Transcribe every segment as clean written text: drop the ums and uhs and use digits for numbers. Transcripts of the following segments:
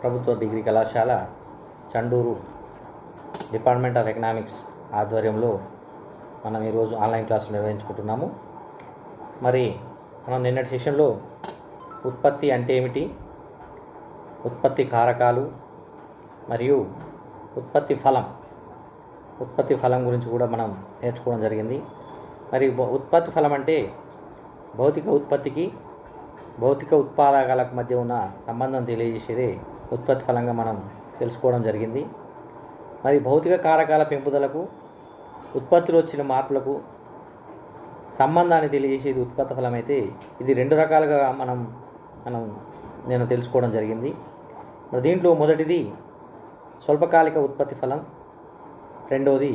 ప్రభుత్వ డిగ్రీ కళాశాల Chandur department of economics ఆధ్వర్యంలో మనం ఈరోజు ఆన్లైన్ క్లాసులు నిర్వహించుకుంటున్నాము. మరి మనం నిన్నటి సెషన్లో ఉత్పత్తి అంటే ఏమిటి, ఉత్పత్తి కారకాలు మరియు ఉత్పత్తి ఫలం గురించి కూడా మనం నేర్చుకోవడం జరిగింది. మరి ఉత్పత్తి ఫలం అంటే భౌతిక ఉత్పత్తికి భౌతిక ఉత్పాదకాలకు మధ్య ఉన్న సంబంధం తెలియజేసేదే ఉత్పత్తి ఫలంగా మనం తెలుసుకోవడం జరిగింది. మరి భౌతిక కారకాల పెంపుదలకు ఉత్పత్తిలో వచ్చిన మార్పులకు సంబంధాన్ని తెలియజేసేది ఉత్పత్తి ఫలం అయితే ఇది రెండు రకాలుగా నేను తెలుసుకోవడం జరిగింది. మరి దీంట్లో మొదటిది స్వల్పకాలిక ఉత్పత్తి ఫలం, రెండవది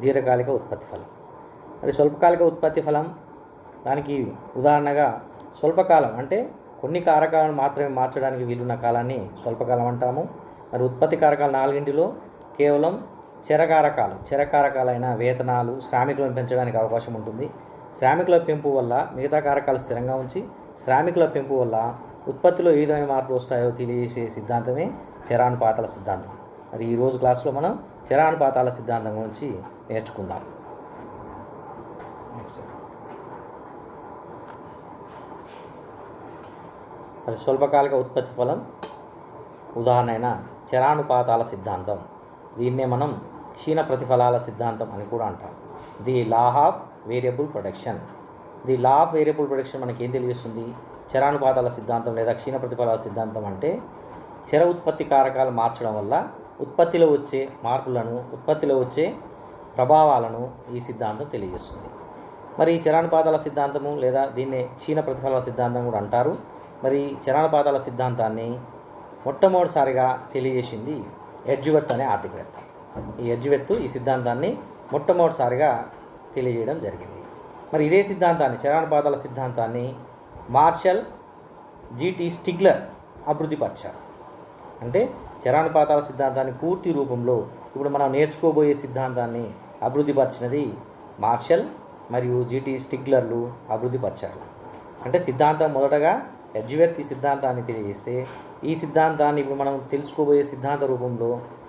దీర్ఘకాలిక ఉత్పత్తి ఫలం. మరి స్వల్పకాలిక ఉత్పత్తి ఫలం దానికి ఉదాహరణగా స్వల్పకాలం అంటే కొన్ని కారకాలను మాత్రమే మార్చడానికి వీలున్న కాలాన్ని స్వల్పకాలం అంటాము. మరి ఉత్పత్తి కారకాలు నాలుగింటిలో కేవలం చెరకారకాలైన వేతనాలు, శ్రామికులను పెంచడానికి అవకాశం ఉంటుంది. శ్రామికుల పెంపు వల్ల మిగతా కారకాలు స్థిరంగా ఉంచి శ్రామికుల పెంపు వల్ల ఉత్పత్తిలో ఏ విధమైన మార్పులు వస్తాయో తెలియజేసే సిద్ధాంతమే చరానుపాతాల సిద్ధాంతం. మరి ఈరోజు క్లాసులో మనం చరానుపాతాల సిద్ధాంతం గురించి నేర్చుకుందాం. మరి స్వల్పకాలిక ఉత్పత్తి ఫలం ఉదాహరణ అయిన చరానుపాతాల సిద్ధాంతం, దీన్నే మనం క్షీణ ప్రతిఫలాల సిద్ధాంతం అని కూడా అంటాం. The law of variable production. The law of variable production మనకి ఏం తెలియజేస్తుంది? చరానుపాతాల సిద్ధాంతం లేదా క్షీణ ప్రతిఫలాల సిద్ధాంతం అంటే చర ఉత్పత్తి కారకాలు మార్చడం వల్ల ఉత్పత్తిలో వచ్చే మార్పులను, ఉత్పత్తిలో వచ్చే ప్రభావాలను ఈ సిద్ధాంతం తెలియజేస్తుంది. మరి చరానుపాతాల సిద్ధాంతము లేదా దీన్నే క్షీణ ప్రతిఫలాల సిద్ధాంతం కూడా అంటారు. మరి చరానుపాతాల సిద్ధాంతాన్ని మొట్టమొదటిసారిగా తెలియజేసింది ఎడ్జ్వర్త్ అనే ఆర్థికవేత్త. ఈ ఎడ్జ్వర్త్ ఈ సిద్ధాంతాన్ని మొట్టమొదటిసారిగా తెలియజేయడం జరిగింది. మరి ఇదే సిద్ధాంతాన్ని, చరానుపాతాల సిద్ధాంతాన్ని మార్షల్ జీటీ స్టిగ్లర్ అభివృద్ధిపరిచారు. అంటే చరానుపాతాల సిద్ధాంతాన్ని పూర్తి రూపంలో ఇప్పుడు మనం నేర్చుకోబోయే సిద్ధాంతాన్ని అభివృద్ధిపరిచినది మార్షల్ మరియు జీటీ స్టిగ్లర్లు అభివృద్ధిపరిచారు. అంటే సిద్ధాంతం మొదటగా ఎడ్జ్వర్త్ ఈ సిద్ధాంతాన్ని తెలియజేస్తే ఈ సిద్ధాంతాన్ని ఇప్పుడు మనం తెలుసుకోబోయే సిద్ధాంత రూపంలో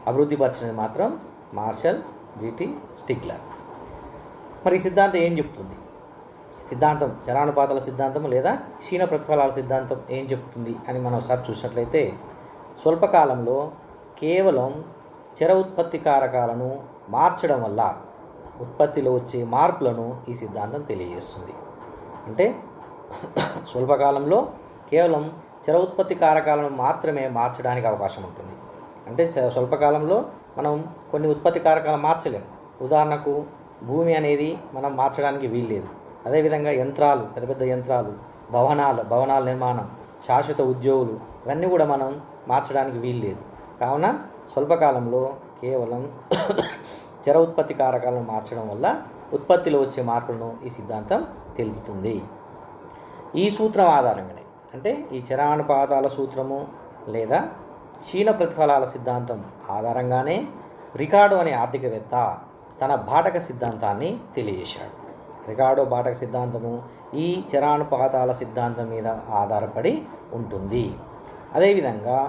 అభివృద్ధిపరిచినది మాత్రం మార్షల్ జీటీ స్టిగ్లర్. మరి ఈ సిద్ధాంతం ఏం చెప్తుంది? సిద్ధాంతం చరానుపాతాల సిద్ధాంతం లేదా క్షీణ ప్రతిఫలాల సిద్ధాంతం ఏం చెప్తుంది అని మనం ఒకసారి చూసినట్లయితే స్వల్పకాలంలో కేవలం చర ఉత్పత్తి కారకాలను మార్చడం వల్ల ఉత్పత్తిలో వచ్చే మార్పులను ఈ సిద్ధాంతం తెలియజేస్తుంది. అంటే స్వల్పకాలంలో కేవలం చర ఉత్పత్తి కారకాలను మాత్రమే మార్చడానికి అవకాశం ఉంటుంది. అంటే స్వల్పకాలంలో మనం కొన్ని ఉత్పత్తి కారకాలను మార్చలేము. ఉదాహరణకు భూమి అనేది మనం మార్చడానికి వీల్లేదు. అదేవిధంగా యంత్రాలు, పెద్ద పెద్ద యంత్రాలు, భవనాల నిర్మాణం, శాశ్వత ఉద్యోగులు, ఇవన్నీ కూడా మనం మార్చడానికి వీల్లేదు. కావున స్వల్పకాలంలో కేవలం చర ఉత్పత్తి కారకాలను మార్చడం వల్ల ఉత్పత్తిలో వచ్చే మార్పులను ఈ సిద్ధాంతం తెలుపుతుంది. ఈ సూత్రం ఆధారంగానే, అంటే ఈ చరానుపాతాల సూత్రము లేదా క్షీణ ప్రతిఫలాల సిద్ధాంతం ఆధారంగానే రికార్డో అనే ఆర్థికవేత్త తన బాటక సిద్ధాంతాన్ని తెలియజేశాడు. రికార్డో బాటక సిద్ధాంతము ఈ చరానుపాతాల సిద్ధాంతం మీద ఆధారపడి ఉంటుంది. అదేవిధంగా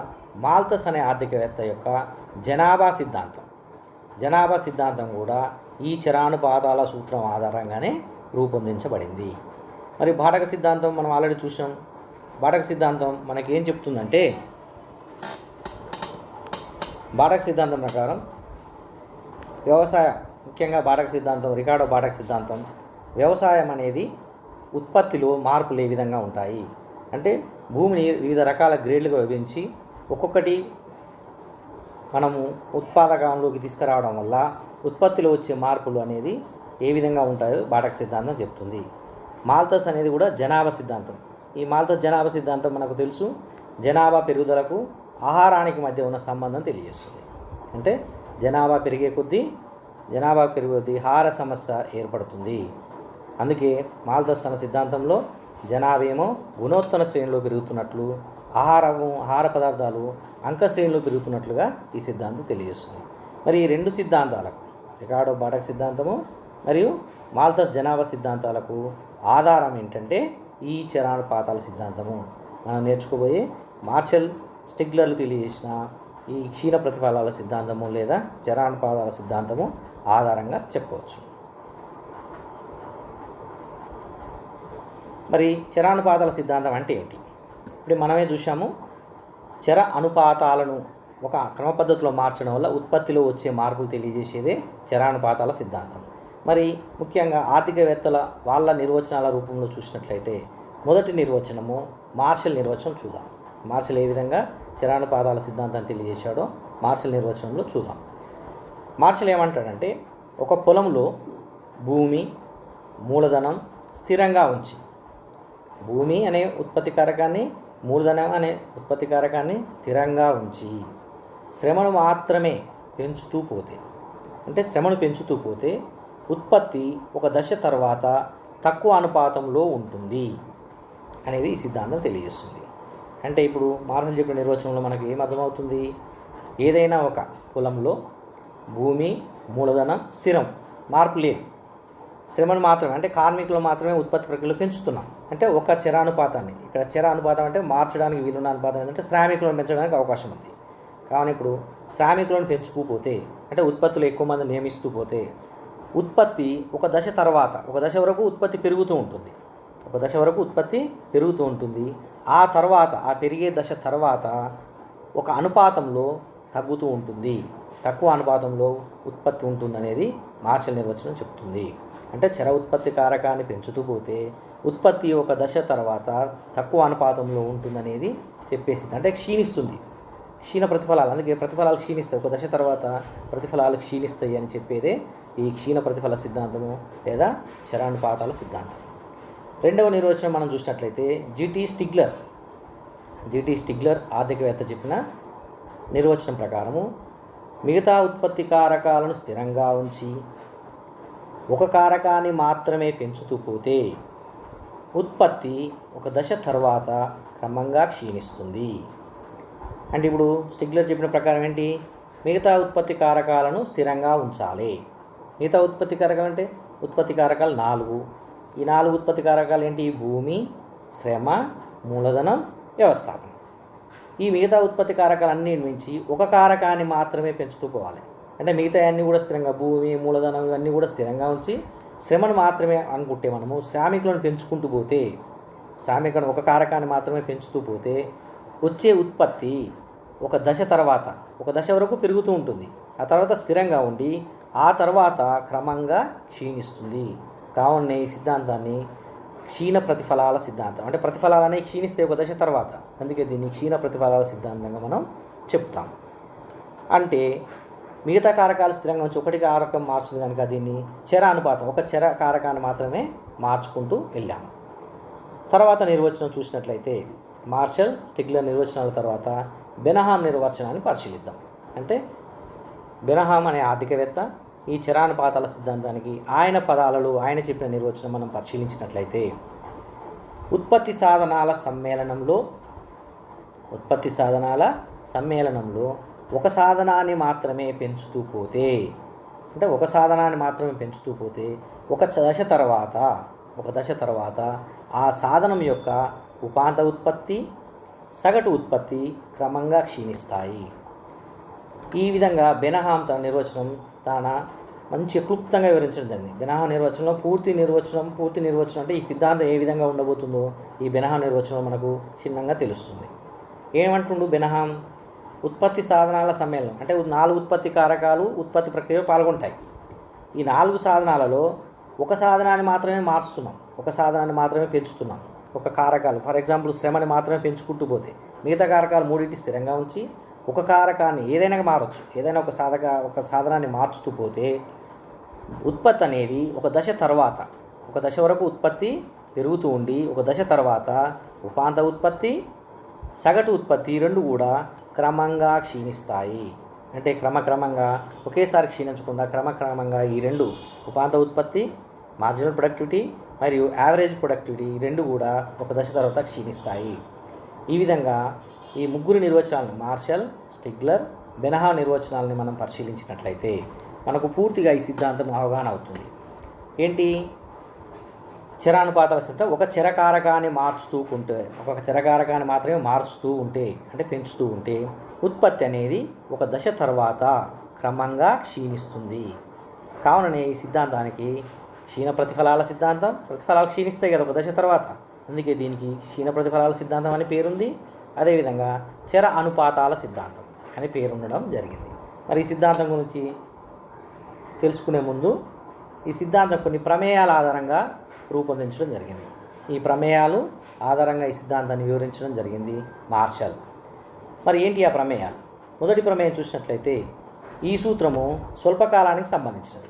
మాల్తస్ అనే ఆర్థికవేత్త యొక్క జనాభా సిద్ధాంతం కూడా ఈ చరానుపాతాల సూత్రం ఆధారంగానే రూపొందించబడింది. మరి బాటక సిద్ధాంతం మనం ఆల్రెడీ చూసాం. బాటక సిద్ధాంతం మనకి ఏం చెప్తుందంటే, బాటక సిద్ధాంతం ప్రకారం ముఖ్యంగా బాటక సిద్ధాంతం, రికార్డో బాటక సిద్ధాంతం, వ్యవసాయం అనేది ఉత్పత్తిలో మార్పులు ఏ విధంగా ఉంటాయి అంటే భూమిని వివిధ రకాల గ్రేడ్లుగా విభజించి ఒక్కొక్కటి మనము ఉత్పాదకంలోకి తీసుకురావడం వల్ల ఉత్పత్తిలో వచ్చే మార్పులు అనేది ఏ విధంగా ఉంటాయో బాటక సిద్ధాంతం చెప్తుంది. మాల్తస్ అనేది కూడా జనాభా సిద్ధాంతం. ఈ మాల్తస్ జనాభా సిద్ధాంతం మనకు తెలుసు, జనాభా పెరుగుదలకు ఆహారానికి మధ్య ఉన్న సంబంధం తెలియజేస్తుంది. అంటే జనాభా పెరిగే కొద్దీ ఆహార సమస్య ఏర్పడుతుంది. అందుకే మాల్తస్ తన సిద్ధాంతంలో జనాభా ఏమో గుణోత్తర శ్రేణిలో పెరుగుతున్నట్లు, ఆహార పదార్థాలు అంక శ్రేణిలో పెరుగుతున్నట్లుగా ఈ సిద్ధాంతం తెలియజేస్తుంది. మరి ఈ రెండు సిద్ధాంతాలకు, రికార్డో బాటక సిద్ధాంతము మరియు మాల్తస్ జనాభా సిద్ధాంతాలకు ఆధారం ఏంటంటే ఈ చరానుపాతాల సిద్ధాంతము. మనం నేర్చుకోబోయే మార్షల్ స్టిగ్లర్లు తెలియజేసిన ఈ క్షీణ ప్రతిఫలాల సిద్ధాంతము లేదా చరానుపాతాల సిద్ధాంతము ఆధారంగా చెప్పవచ్చు. మరి చరానుపాతాల సిద్ధాంతం అంటే ఏమిటి? ఇప్పుడు మనమే చూసాము, చర అనుపాతాలను ఒక క్రమ పద్ధతిలో మార్చడం వల్ల ఉత్పత్తిలో వచ్చే మార్పులు తెలియజేసేదే చరానుపాతాల సిద్ధాంతం. మరి ముఖ్యంగా ఆర్థికవేత్తల వాళ్ళ నిర్వచనాల రూపంలో చూసినట్లయితే మొదటి నిర్వచనము మార్షల్ నిర్వచనం చూద్దాం. మార్షల్ ఏ విధంగా చరానుపాతాల సిద్ధాంతాన్ని తెలియజేశాడో మార్షల్ నిర్వచనంలో చూద్దాం. మార్షల్ ఏమంటాడంటే, ఒక పొలంలో భూమి మూలధనం స్థిరంగా ఉంచి, భూమి అనే ఉత్పత్తి కారకాన్ని మూలధనం అనే ఉత్పత్తి కారకాన్ని స్థిరంగా ఉంచి శ్రమను మాత్రమే పెంచుతూ పోతే, అంటే శ్రమను పెంచుతూ పోతే ఉత్పత్తి ఒక దశ తర్వాత తక్కువ అనుపాతంలో ఉంటుంది అనేది ఈ సిద్ధాంతం తెలియజేస్తుంది. అంటే ఇప్పుడు మార్షల్ చెప్పిన నిర్వచనంలో మనకు ఏమర్థమవుతుంది? ఏదైనా ఒక పొలంలో భూమి మూలధనం స్థిరం, మార్పు లేదు, శ్రమను మాత్రమే అంటే కార్మికులు మాత్రమే ఉత్పత్తి ప్రక్రియలో పెంచుతున్నాం. అంటే ఒక చర అనుపాతాన్ని, ఇక్కడ చర అనుపాతం అంటే మార్చడానికి వీలున్న అనుపాతం ఏంటంటే శ్రామికులను పెంచడానికి అవకాశం ఉంది. కావున ఇప్పుడు శ్రామికులను పెంచుకుపోతే, అంటే ఉత్పత్తులు ఎక్కువ మంది నియమిస్తూ పోతే ఉత్పత్తి ఒక దశ తర్వాత, ఒక దశ వరకు ఉత్పత్తి పెరుగుతూ ఉంటుంది, ఒక దశ వరకు ఉత్పత్తి పెరుగుతూ ఉంటుంది. ఆ తర్వాత, ఆ పెరిగే దశ తర్వాత ఒక అనుపాతంలో తగ్గుతూ ఉంటుంది, తక్కువ అనుపాతంలో ఉత్పత్తి ఉంటుందనేది మార్షల్ నిర్వచనం చెప్తుంది. అంటే చర ఉత్పత్తి కారకాన్ని పెంచుతూ పోతే ఉత్పత్తి ఒక దశ తర్వాత తక్కువ అనుపాతంలో ఉంటుందనేది చెప్పేసింది. అంటే క్షీణిస్తుంది, క్షీణ ప్రతిఫలాలు, అందుకే ప్రతిఫలాలు క్షీణిస్తాయి, ఒక దశ తర్వాత ప్రతిఫలాలు క్షీణిస్తాయి అని చెప్పేదే ఈ క్షీణ ప్రతిఫల సిద్ధాంతము లేదా చరానుపాతాల సిద్ధాంతం. రెండవ నిర్వచనం మనం చూసినట్లయితే జీటీ స్టిగ్లర్ ఆర్థికవేత్త చెప్పిన నిర్వచనం ప్రకారము మిగతా ఉత్పత్తి కారకాలను స్థిరంగా ఉంచి ఒక కారకాన్ని మాత్రమే పెంచుతూ పోతే ఉత్పత్తి ఒక దశ తర్వాత క్రమంగా క్షీణిస్తుంది. అంటే ఇప్పుడు స్టిగ్లర్ చెప్పిన ప్రకారం ఏంటి? మిగతా ఉత్పత్తి కారకాలను స్థిరంగా ఉంచాలి. మిగతా ఉత్పత్తి కారకాలు అంటే ఉత్పత్తి కారకాలు 4. ఈ 4 ఉత్పత్తి కారకాలు ఏంటి? భూమి, శ్రమ, మూలధనం, వ్యవస్థాపన. ఈ మిగతా ఉత్పత్తి కారకాలన్నిటి నుంచి ఒక కారకాన్ని మాత్రమే పెంచుతూ పోవాలి. అంటే మిగతా అన్నీ కూడా స్థిరంగా, భూమి మూలధనం ఇవన్నీ కూడా స్థిరంగా ఉంచి శ్రమను మాత్రమే అనుకుంటే మనము శ్రామికులను పెంచుకుంటూ పోతే, శ్రామికులను ఒక కారకాన్ని మాత్రమే పెంచుతూ పోతే వచ్చే ఉత్పత్తి ఒక దశ తర్వాత, ఒక దశ వరకు పెరుగుతూ ఉంటుంది, ఆ తర్వాత స్థిరంగా ఉండి ఆ తర్వాత క్రమంగా క్షీణిస్తుంది. కావున ఈ సిద్ధాంతాన్ని క్షీణ ప్రతిఫలాల సిద్ధాంతం, అంటే ప్రతిఫలాలు అనేవి క్షీణిస్తే ఒక దశ తర్వాత, అందుకే దీన్ని క్షీణ ప్రతిఫలాల సిద్ధాంతంగా మనం చెప్తాం. అంటే మిగతా కారకాలు స్థిరంగా ఉంచి ఒకటి కారకం మార్చుతుంది కనుక దీన్ని చర అనుపాతం, ఒక చర కారకాన్ని మాత్రమే మార్చుకుంటూ వెళ్ళాము. తర్వాత నిర్వచనం చూసినట్లయితే మార్షల్ స్టిగ్లర్ నిర్వచనాల తర్వాత బెనహాం నిర్వచనాన్ని పరిశీలిద్దాం. అంటే బెనహాం అనే ఆర్థికవేత్త ఈ చరానుపాతాల సిద్ధాంతానికి ఆయన పదాలలో ఆయన చెప్పిన నిర్వచనం మనం పరిశీలించినట్లయితే ఉత్పత్తి సాధనాల సమ్మేళనంలో ఒక సాధనాన్ని మాత్రమే పెంచుతూ పోతే, అంటే ఒక సాధనాన్ని మాత్రమే పెంచుతూ పోతే ఒక దశ తర్వాత ఆ సాధనం యొక్క ఉపాంత ఉత్పత్తి, సగటు ఉత్పత్తి క్రమంగా క్షీణిస్తాయి. ఈ విధంగా బెనహాం తన నిర్వచనం మంచి క్లుప్తంగా వివరించడం జరిగింది. బెనహాం నిర్వచనంలో పూర్తి నిర్వచనం అంటే ఈ సిద్ధాంతం ఏ విధంగా ఉండబోతుందో ఈ బెనహాం నిర్వచనం మనకు క్షుణ్ణంగా తెలుస్తుంది. ఏమంటుండు బెనహాం? ఉత్పత్తి సాధనాల సమ్మేళనం, అంటే 4 ఉత్పత్తి కారకాలు ఉత్పత్తి ప్రక్రియలో పాల్గొంటాయి. ఈ 4 సాధనాలలో ఒక సాధనాన్ని మాత్రమే మార్చుతున్నాం, ఒక సాధనాన్ని మాత్రమే పెంచుతున్నాం, ఒక కారకాలు ఫర్ ఎగ్జాంపుల్ శ్రమని మాత్రమే పెంచుకుంటూ పోతే మిగతా కారకాలు 3 స్థిరంగా ఉంచి ఒక కారకాన్ని ఏదైనా మారచ్చు, ఏదైనా ఒక సాధనాన్ని మార్చుతూ పోతే ఉత్పత్తి అనేది ఒక దశ తర్వాత, ఒక దశ వరకు ఉత్పత్తి పెరుగుతూ ఉండి ఒక దశ తర్వాత ఉపాంత ఉత్పత్తి, సగటు ఉత్పత్తి రెండు కూడా క్రమంగా క్షీణిస్తాయి. అంటే క్రమక్రమంగా ఒకేసారి క్షీణించకుండా క్రమక్రమంగా ఈ రెండు ఉపాంత ఉత్పత్తి, మార్జినల్ ప్రొడక్టివిటీ మరియు యావరేజ్ ప్రొడక్టివిటీ రెండు కూడా ఒక దశ తర్వాత క్షీణిస్తాయి. ఈ విధంగా ఈ ముగ్గురు నిర్వచనాలను మార్షల్, స్టిగ్లర్, బెనహాం నిర్వచనాలని మనం పరిశీలించినట్లయితే మనకు పూర్తిగా ఈ సిద్ధాంతం అవగాహన అవుతుంది. ఏంటి? చరానుపాతాల సిద్ధాంతం ఒక చరకారకాన్ని ఒక చరకారకాన్ని మాత్రమే మారుస్తూ ఉంటే అంటే పెంచుతూ ఉంటే ఉత్పత్తి అనేది ఒక దశ తర్వాత క్రమంగా క్షీణిస్తుంది. కావుననే ఈ సిద్ధాంతానికి క్షీణ ప్రతిఫలాల సిద్ధాంతం, ప్రతిఫలాలు క్షీణిస్తాయి కదా ఒక దశ తర్వాత, అందుకే దీనికి క్షీణ ప్రతిఫలాల సిద్ధాంతం అని పేరుంది. అదేవిధంగా చర అనుపాతాల సిద్ధాంతం అని పేరు ఉండడం జరిగింది. మరి ఈ సిద్ధాంతం గురించి తెలుసుకునే ముందు ఈ సిద్ధాంతం కొన్ని ప్రమేయాల ఆధారంగా రూపొందించడం జరిగింది. ఈ ప్రమేయాలు ఆధారంగా ఈ సిద్ధాంతాన్ని వివరించడం జరిగింది మార్షల్. మరి ఏంటి ఆ ప్రమేయాలు? మొదటి ప్రమేయం చూసినట్లయితే ఈ సూత్రము స్వల్పకాలానికి సంబంధించినది.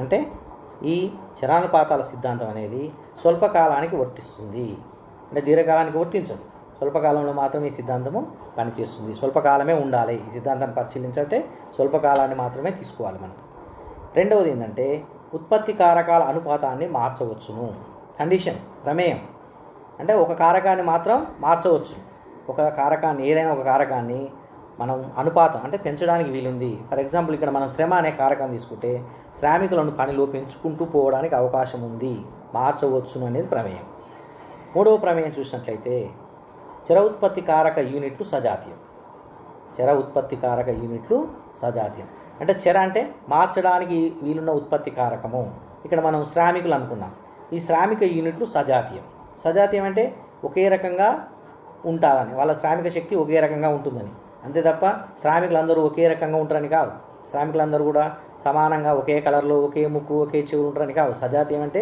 అంటే ఈ చరానుపాతాల సిద్ధాంతం అనేది స్వల్పకాలానికి వర్తిస్తుంది, అంటే దీర్ఘకాలానికి వర్తించదు. స్వల్పకాలంలో మాత్రమే ఈ సిద్ధాంతము పనిచేస్తుంది. స్వల్పకాలమే ఉండాలి. ఈ సిద్ధాంతాన్ని పరిశీలించాలంటే స్వల్పకాలాన్ని మాత్రమే తీసుకోవాలి మనం. రెండవది ఏంటంటే ఉత్పత్తి కారకాల అనుపాతాన్ని మార్చవచ్చును. కండిషన్ ప్రమేయం అంటే ఒక కారకాన్ని మాత్రం మార్చవచ్చు. ఒక కారకాన్ని ఏదైనా ఒక కారకాన్ని మనం అనుపాతం అంటే పెంచడానికి వీలుంది. ఫర్ ఎగ్జాంపుల్ ఇక్కడ మనం శ్రమ అనే కారకాన్ని తీసుకుంటే శ్రామికులను పనిలో పెంచుకుంటూ పోవడానికి అవకాశం ఉంది, మార్చవచ్చును అనేది ప్రమేయం. మూడవ ప్రమేయం చూసినట్లయితే చర ఉత్పత్తి కారక యూనిట్లు సజాతీయం. చర ఉత్పత్తి కారక యూనిట్లు సజాతీయం అంటే చర అంటే మార్చడానికి వీలున్న ఉత్పత్తి కారకము. ఇక్కడ మనం శ్రామికులు అనుకున్నాం. ఈ శ్రామిక యూనిట్లు సజాతీయం. సజాతీయం అంటే ఒకే రకంగా ఉంటుందని, వాళ్ళ శ్రామిక శక్తి ఒకే రకంగా ఉంటుందని. అంతే తప్ప శ్రామికులందరూ ఒకే రకంగా ఉంటారని కాదు. శ్రామికులందరూ కూడా సమానంగా ఒకే కలర్లో ఒకే ముక్కు ఒకే చెవులు ఉంటారని కాదు. సజాతీయం అంటే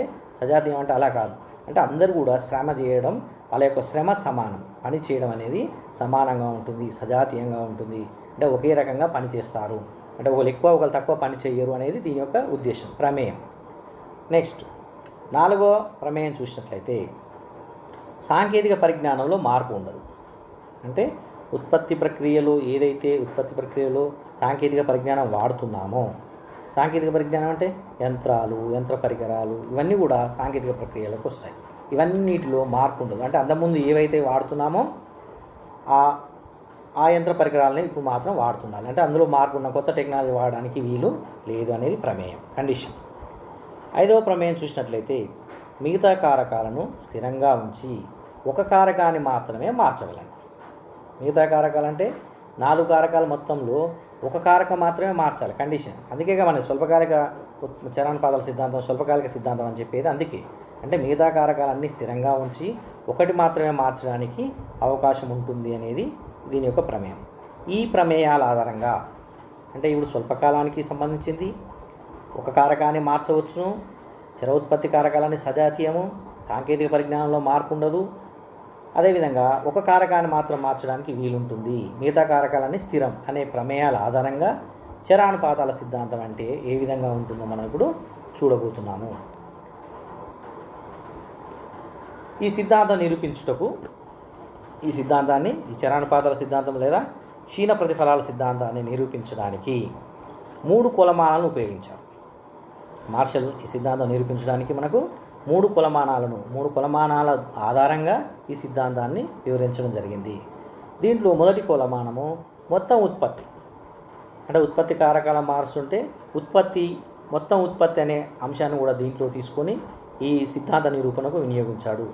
అలా కాదు. అంటే అందరూ కూడా శ్రమ చేయడం, వాళ్ళ యొక్క శ్రమ సమానం, పని చేయడం అనేది సమానంగా ఉంటుంది, సజాతీయంగా ఉంటుంది. అంటే ఒకే రకంగా పని చేస్తారు, అంటే ఒకళ్ళు ఎక్కువ ఒకళ్ళు తక్కువ పని చేయరు అనేది దీని యొక్క ఉద్దేశం, ప్రమేయం. నెక్స్ట్ నాలుగో ప్రమేయం చూసినట్లయితే సాంకేతిక పరిజ్ఞానంలో మార్పు ఉండదు. అంటే ఉత్పత్తి ప్రక్రియలో ఏదైతే ఉత్పత్తి ప్రక్రియలో సాంకేతిక పరిజ్ఞానం వాడుతున్నామో, సాంకేతిక పరిజ్ఞానం అంటే యంత్రాలు, యంత్ర పరికరాలు, ఇవన్నీ కూడా సాంకేతిక ప్రక్రియలకు వస్తాయి. ఇవన్నిటిలో మార్పు ఉండదు. అంటే అంతకుముందు ఏవైతే వాడుతున్నామో ఆ యంత్ర పరికరాలని ఇప్పుడు మాత్రం వాడుతుండాలి. అంటే అందులో మార్పు ఉన్న కొత్త టెక్నాలజీ వాడడానికి వీలు లేదు అనేది ప్రమేయం, కండిషన్. ఐదవ ప్రమేయం చూసినట్లయితే మిగతా కారకాలను స్థిరంగా ఉంచి ఒక కారకాన్ని మాత్రమే మార్చగలను. మిగతా కారకాలంటే 4 కారకాల మొత్తంలో ఒక కారకం మాత్రమే మార్చాలి, కండిషన్. అందుకేగా మన స్వల్పకాలిక చరానుపాతాల సిద్ధాంతం స్వల్పకాలిక సిద్ధాంతం అని చెప్పేది అందుకే. అంటే మిగతా కారకాలన్నీ స్థిరంగా ఉంచి ఒకటి మాత్రమే మార్చడానికి అవకాశం ఉంటుంది అనేది దీని యొక్క ప్రమేయం. ఈ ప్రమేయాల ఆధారంగా అంటే ఇప్పుడు స్వల్పకాలానికి సంబంధించింది, ఒక కారకాన్ని మార్చవచ్చును, చర ఉత్పత్తి కారకాలని సజాతీయము, సాంకేతిక పరిజ్ఞానంలో మార్పు ఉండదు, అదేవిధంగా ఒక కారకాన్ని మాత్రం మార్చడానికి వీలుంటుంది, మిగతా కారకాలన్నీ స్థిరం అనే ప్రమేయాల ఆధారంగా చరానుపాతాల సిద్ధాంతం అంటే ఏ విధంగా ఉంటుందో మనం ఇప్పుడు చూడబోతున్నాము. ఈ సిద్ధాంతం నిరూపించుటకు ఈ చరానుపాతాల సిద్ధాంతం లేదా క్షీణ ప్రతిఫలాల సిద్ధాంతాన్ని నిరూపించడానికి 3 కొలమానాలను ఉపయోగించారు. మార్షల్ ఈ సిద్ధాంతం నిరూపించడానికి మనకు 3 కొలమానాల ఆధారంగా ఈ సిద్ధాంతాన్ని వివరించడం జరిగింది. దీంట్లో మొదటి కొలమానము మొత్తం ఉత్పత్తి. అంటే ఉత్పత్తి కారకాలను మారుస్తుంటే మొత్తం ఉత్పత్తి అనే అంశాన్ని కూడా దీంట్లో తీసుకొని ఈ సిద్ధాంత నిరూపణకు వినియోగించాడు.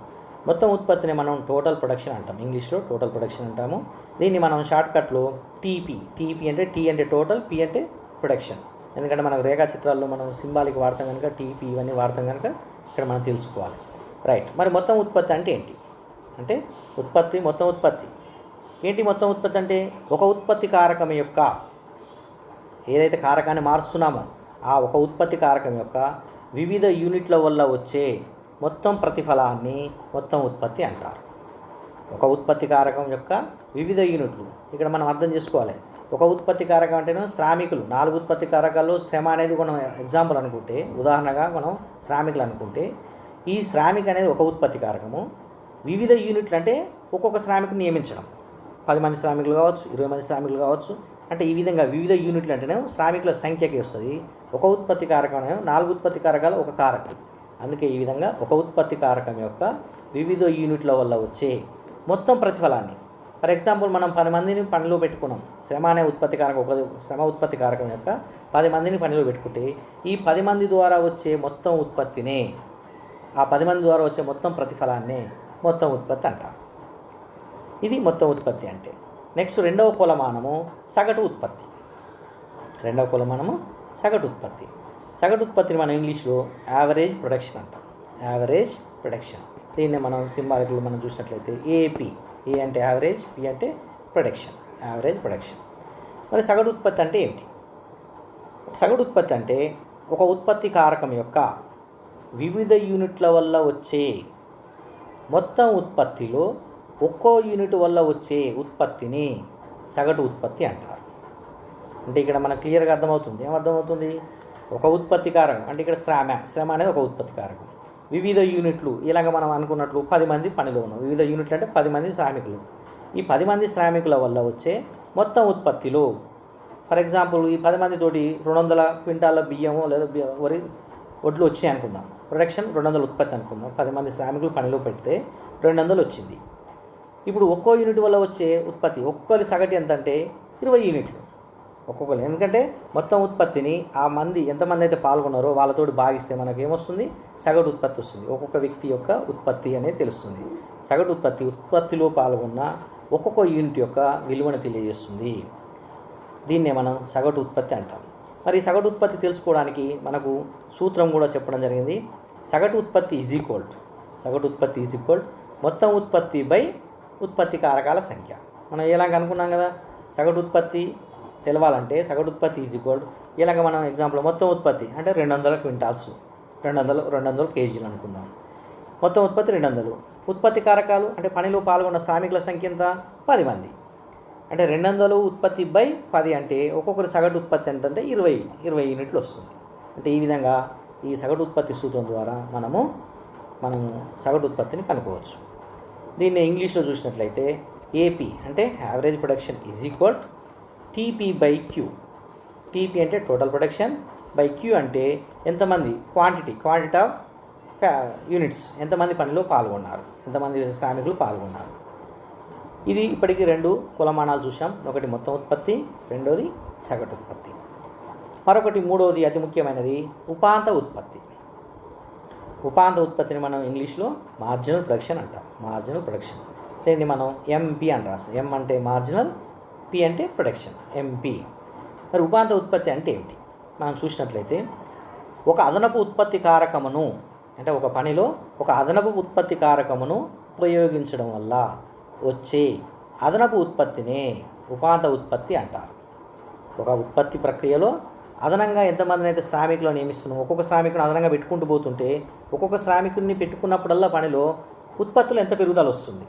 మొత్తం ఉత్పత్తిని మనం టోటల్ ప్రొడక్షన్ అంటాం, ఇంగ్లీష్లో టోటల్ ప్రొడక్షన్ అంటాము. దీన్ని మనం షార్ట్కట్లో టీపీ అంటే టీ అంటే టోటల్, పి అంటే ప్రొడక్షన్. ఎందుకంటే మనకు రేఖాచిత్రాల్లో మనం సింబాలిక్ వాడతాం కనుక టీపీ ఇవన్నీ వాడతాం కనుక ఇక్కడ మనం తెలుసుకోవాలి. రైట్. మరి మొత్తం ఉత్పత్తి అంటే ఏంటి? అంటే మొత్తం ఉత్పత్తి ఏంటి? మొత్తం ఉత్పత్తి అంటే ఒక ఉత్పత్తి కారకం యొక్క ఏదైతే కారకాన్ని మారుస్తున్నామో ఆ ఒక ఉత్పత్తి కారకం యొక్క వివిధ యూనిట్ల వల్ల వచ్చే మొత్తం ప్రతిఫలాన్ని మొత్తం ఉత్పత్తి అంటారు. ఒక ఉత్పత్తి కారకం యొక్క వివిధ యూనిట్లు ఇక్కడ మనం అర్థం చేసుకోవాలి. ఒక ఉత్పత్తి కారకం అంటేనే శ్రామికులు, 4 ఉత్పత్తి కారకాల్లో శ్రమ అనేది మనం ఎగ్జాంపుల్ అనుకుంటే, ఉదాహరణగా మనం శ్రామికులు అనుకుంటే, ఈ శ్రామిక అనేది ఒక ఉత్పత్తి కారకము. వివిధ యూనిట్లు అంటే ఒక్కొక్క శ్రామికుని నియమించడం, 10 మంది శ్రామికులు కావచ్చు, 20 మంది శ్రామికులు కావచ్చు. అంటే ఈ విధంగా వివిధ యూనిట్లు అంటేనే శ్రామికుల సంఖ్యకి వస్తుంది. ఒక ఉత్పత్తి కారకం 4 ఉత్పత్తి కారకాలు ఒక కారకం. అందుకే ఈ విధంగా ఒక ఉత్పత్తి కారకం యొక్క వివిధ యూనిట్ల వల్ల వచ్చే మొత్తం ప్రతిఫలాన్ని, ఫర్ ఎగ్జాంపుల్ మనం 10 మందిని పనిలో పెట్టుకున్నాం. శ్రమ ఉత్పత్తి కారకం యొక్క 10 మందిని పనిలో పెట్టుకుంటే ఈ 10 మంది ద్వారా వచ్చే మొత్తం ఉత్పత్తినే ఆ 10 మంది ద్వారా వచ్చే మొత్తం ప్రతిఫలాన్నే మొత్తం ఉత్పత్తి అంటారు. ఇది మొత్తం ఉత్పత్తి అంటే. నెక్స్ట్ రెండవ కొలమానము సగటు ఉత్పత్తి. రెండవ కొలమానము సగటు ఉత్పత్తి. సగటు ఉత్పత్తిని మనం ఇంగ్లీష్లో యావరేజ్ ప్రొడక్షన్ అంటాం. Average production. దీన్ని మనం సింబాలిక్లో మనం చూసినట్లయితే ఏపీ. ఏ అంటే యావరేజ్, పి అంటే ప్రొడక్షన్. Average production. మరి సగటు ఉత్పత్తి అంటే ఏమిటి? సగటు ఉత్పత్తి అంటే ఒక ఉత్పత్తి కారకం యొక్క వివిధ యూనిట్ల వల్ల వచ్చే మొత్తం ఉత్పత్తిలో ఒక్కో యూనిట్ వల్ల వచ్చే ఉత్పత్తిని సగటు ఉత్పత్తి అంటారు. అంటే ఇక్కడ మనకు క్లియర్గా అర్థమవుతుంది. ఏమర్థమవుతుంది? ఒక ఉత్పత్తి కారకం అంటే ఇక్కడ శ్రమ అనేది ఒక ఉత్పత్తి కారకం. వివిధ యూనిట్లు, ఇలాగ మనం అనుకున్నట్లు 10 మంది పనిలో ఉన్నాం. వివిధ యూనిట్లు అంటే 10 మంది శ్రామికులు. ఈ 10 మంది శ్రామికుల వల్ల వచ్చే మొత్తం ఉత్పత్తిలో, ఫర్ ఎగ్జాంపుల్ ఈ 10 మందితోటి 200 క్వింటాల బియ్యము లేదా వడ్లు వచ్చాయి అనుకుందాం. ప్రొడక్షన్ 200 ఉత్పత్తి అనుకుందాం. 10 మంది శ్రామికులు పనిలో పెడితే 200 వచ్చింది. ఇప్పుడు ఒక్కో యూనిట్ వల్ల వచ్చే ఉత్పత్తి ఒక్కొక్కరి సగటు ఎంత అంటే 20 యూనిట్లు ఒక్కొక్కరు. ఎందుకంటే మొత్తం ఉత్పత్తిని ఆ మంది ఎంతమంది అయితే పాల్గొన్నారో వాళ్ళతోటి భాగిస్తే మనకు ఏమొస్తుంది? సగటు ఉత్పత్తి వస్తుంది. ఒక్కొక్క వ్యక్తి యొక్క ఉత్పత్తి అనేది తెలుస్తుంది. సగటు ఉత్పత్తిలో పాల్గొన్న ఒక్కొక్క యూనిట్ యొక్క విలువను తెలియజేస్తుంది. దీన్నే మనం సగటు ఉత్పత్తి అంటాం. మరి సగటు ఉత్పత్తి తెలుసుకోవడానికి మనకు సూత్రం కూడా చెప్పడం జరిగింది. సగటు ఉత్పత్తి ఈజ్ ఈక్వల్ మొత్తం ఉత్పత్తి బై ఉత్పత్తి కారకాల సంఖ్య. మనం ఎలాగ అనుకున్నాం కదా, సగటు ఉత్పత్తి తెలవాలంటే సగటు ఉత్పత్తి ఈజ్ ఈక్వల్ ఇలాగ మనం ఎగ్జాంపుల్ మొత్తం ఉత్పత్తి అంటే 200 క్వింటాల్స్, 200 కేజీలు అనుకుందాం. మొత్తం ఉత్పత్తి 200. ఉత్పత్తి కారకాలు అంటే పనిలో పాల్గొన్న శ్రామికుల సంఖ్య ఎంత? 10 మంది. అంటే 200 ఉత్పత్తి బై 10 అంటే ఒక్కొక్కరి సగటు ఉత్పత్తి ఏంటంటే 20 యూనిట్లు వస్తుంది. అంటే ఈ విధంగా ఈ సగటు ఉత్పత్తి సూత్రం ద్వారా మనము సగటు ఉత్పత్తిని కనుక్కోవచ్చు. దీన్ని ఇంగ్లీష్లో చూసినట్లయితే ఏపీ అంటే average production is equal TP by Q. TP అంటే టోటల్ ప్రొడక్షన్, బై క్యూ అంటే ఎంతమంది క్వాంటిటీ ఆఫ్ యూనిట్స్, ఎంతమంది పనిలో పాల్గొన్నారు, ఎంతమంది శ్రామికులు పాల్గొన్నారు. ఇది ఇప్పటికీ 2 కొలమానాలు చూసాం. ఒకటి మొత్తం ఉత్పత్తి, రెండోది సగటు ఉత్పత్తి. మరొకటి మూడవది అతి ముఖ్యమైనది ఉపాంత ఉత్పత్తి. ఉపాంత ఉత్పత్తిని మనం ఇంగ్లీష్లో మార్జినల్ ప్రొడక్షన్ అంటాం. Marginal production. దీన్ని మనం ఎంపీ అని రాస్తాం. ఎం అంటే మార్జినల్, పి అంటే ప్రొడక్షన్, ఎంపీ. మరి ఉపాంత ఉత్పత్తి అంటే ఏమిటి? మనం చూసినట్లయితే ఒక అదనపు ఉత్పత్తి కారకమును అంటే ఒక పనిలో ఒక అదనపు ఉత్పత్తి కారకమును ఉపయోగించడం వల్ల వచ్చే అదనపు ఉత్పత్తినే ఉపాంత ఉత్పత్తి అంటారు. ఒక ఉత్పత్తి ప్రక్రియలో అదనంగా ఎంతమందిని అయితే శ్రామికులను నియమిస్తున్నాం, ఒక్కొక్క శ్రామికుని అదనంగా పెట్టుకుంటూ పోతుంటే ఒక్కొక్క శ్రామికుడిని పెట్టుకున్నప్పుడల్లా పనిలో ఉత్పత్తులు ఎంత పెరుగుదల వస్తుంది.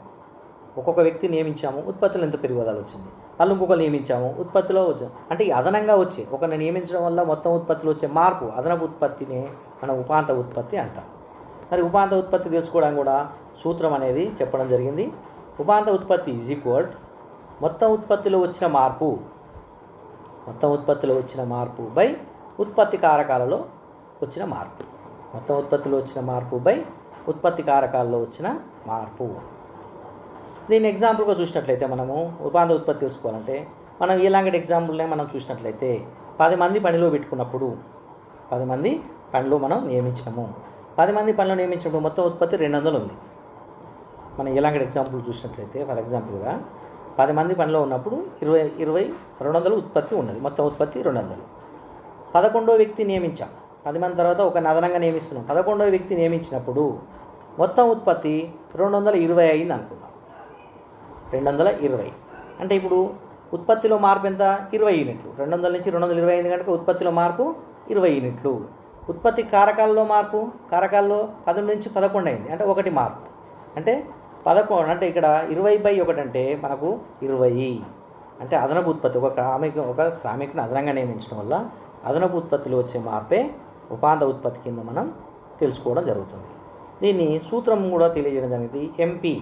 ఒక్కొక్క వ్యక్తి నియమించాము, ఉత్పత్తులు ఎంత పెరుగుదల వచ్చింది. మళ్ళీ ఇంకొకరు నియమించాము, ఉత్పత్తిలో అంటే అదనంగా వచ్చే ఒకరిని నియమించడం వల్ల మొత్తం ఉత్పత్తిలో వచ్చే మార్పు అదనపు ఉత్పత్తిని మనం ఉపాంత ఉత్పత్తి అంటాం. మరి ఉపాంత ఉత్పత్తి తెలుసుకోవడానికి కూడా సూత్రం అనేది చెప్పడం జరిగింది. ఉపాంత ఉత్పత్తి ఈజ్ ఈక్వల్ మొత్తం ఉత్పత్తిలో వచ్చిన మార్పు బై ఉత్పత్తి కారకాలలో వచ్చిన మార్పు. మొత్తం ఉత్పత్తిలో వచ్చిన మార్పు బై ఉత్పత్తి కారకాలలో వచ్చిన మార్పు. దీన్ని ఎగ్జాంపుల్గా చూసినట్లయితే మనము ఉపాంత ఉత్పత్తి తెలుసుకోవాలంటే మనం ఇలాంటి ఎగ్జాంపుల్నే మనం చూసినట్లయితే 10 మంది పనిలో పెట్టుకున్నప్పుడు 10 మంది పనిలో మనం నియమించినాము. 10 మంది పనిలో నియమించినప్పుడు మొత్తం ఉత్పత్తి 200 ఉంది. మనం ఇలాంటి ఎగ్జాంపుల్ చూసినట్లయితే ఫర్ ఎగ్జాంపుల్గా 10 మంది పనిలో ఉన్నప్పుడు 200 ఉత్పత్తి ఉన్నది. మొత్తం ఉత్పత్తి 200. 11వ వ్యక్తి నియమించాం. 10 మంది తర్వాత ఒక అదనంగా నియమిస్తున్నాం. 11వ వ్యక్తి నియమించినప్పుడు మొత్తం ఉత్పత్తి 220 అయింది అనుకుందాం. 220 అంటే ఇప్పుడు ఉత్పత్తిలో మార్పు ఎంత? 20 యూనిట్లు. 200 నుంచి 220 అయింది కనుక ఉత్పత్తిలో మార్పు 20 యూనిట్లు. ఉత్పత్తి కారకాల్లో మార్పు, కారకాల్లో 10 నుంచి 11 అయింది అంటే 1 మార్పు. అంటే 11 అంటే ఇక్కడ 20/1 అంటే మనకు 20. అంటే అదనపు ఉత్పత్తి ఒక శ్రామికుని అదనంగా నియమించడం వల్ల అదనపు ఉత్పత్తిలో వచ్చే మార్పే ఉపాంత ఉత్పత్తి కింద మనం తెలుసుకోవడం జరుగుతుంది. దీన్ని సూత్రం కూడా తెలియజేయడం జరిగింది. MP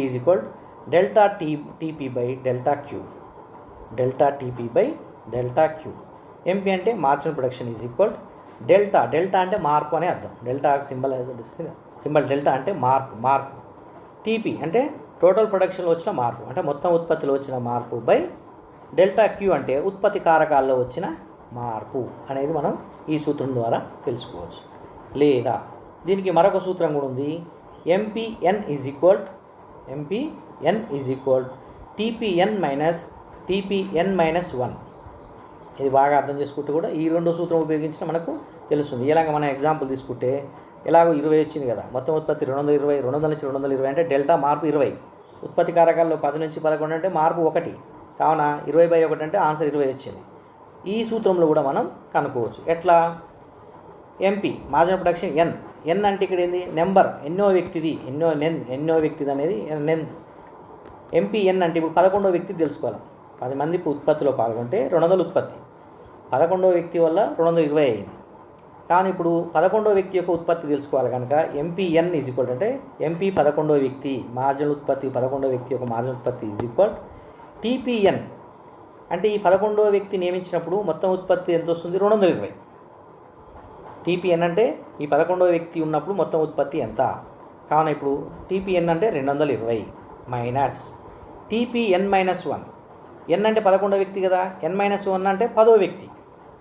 is equal delta TP by delta Q. MP అంటే marginal production is equal delta అంటే మార్పు అనే అర్థం. డెల్టా సింబల్ డెల్టా అంటే మార్పు. టీపీ అంటే టోటల్ ప్రొడక్షన్లో వచ్చిన మార్పు అంటే మొత్తం ఉత్పత్తిలో వచ్చిన మార్పు బై డెల్టా క్యూ అంటే ఉత్పత్తి కారకాల్లో వచ్చిన మార్పు అనేది మనం ఈ సూత్రం ద్వారా తెలుసుకోవచ్చు. లేదా దీనికి మరొక సూత్రం కూడా ఉంది. MPN is equal TPN minus 1. ఇది బాగా అర్థం చేసుకుంటే కూడా ఈ రెండో సూత్రం ఉపయోగించిన మనకు తెలుస్తుంది. ఇలాగ మనం ఎగ్జాంపుల్ తీసుకుంటే ఎలాగో 20 వచ్చింది కదా, మొత్తం ఉత్పత్తి 220, 200 నుంచి 220 అంటే డెల్టా మార్పు 20, ఉత్పత్తి కారకాల్లో 10 నుంచి 11 అంటే మార్పు 1, కావున 20/1 అంటే ఆన్సర్ 20 వచ్చింది. ఈ సూత్రంలో కూడా మనం కనుక్కోవచ్చు. ఎట్లా? ఎంపీ మార్జిన్ ఆఫ్ ప్రొడక్షన్ ఎన్ అంటే ఇక్కడ ఏంది? నెంబర్, ఎన్నో వ్యక్తిది అనేది ఎంపీఎన్ అంటే ఇప్పుడు 11వ వ్యక్తి తెలుసుకోవాలి. 10 మంది ఉత్పత్తిలో పాల్గొంటే 200 ఉత్పత్తి, 11వ వ్యక్తి వల్ల 220 అయింది. కానీ ఇప్పుడు 11వ వ్యక్తి యొక్క ఉత్పత్తి తెలుసుకోవాలి కనుక ఎంపీఎన్ ఈజ్ ఈక్వల్ అంటే ఎంపీ 11వ వ్యక్తి మార్జినల్ ఉత్పత్తి 11వ వ్యక్తి యొక్క మార్జినల్ ఉత్పత్తి ఈజ్ ఈక్వల్ టీపీఎన్ అంటే ఈ 11వ వ్యక్తి నియమించినప్పుడు మొత్తం ఉత్పత్తి ఎంత వస్తుంది? 220. టీపీఎన్ అంటే ఈ 11వ వ్యక్తి ఉన్నప్పుడు మొత్తం ఉత్పత్తి ఎంత? కావున ఇప్పుడు టీపీఎన్ అంటే 220 మైనస్ టీపీఎన్ మైనస్ 1. ఎన్ అంటే 11వ వ్యక్తి కదా, ఎన్ మైనస్ 1 అంటే 10వ వ్యక్తి.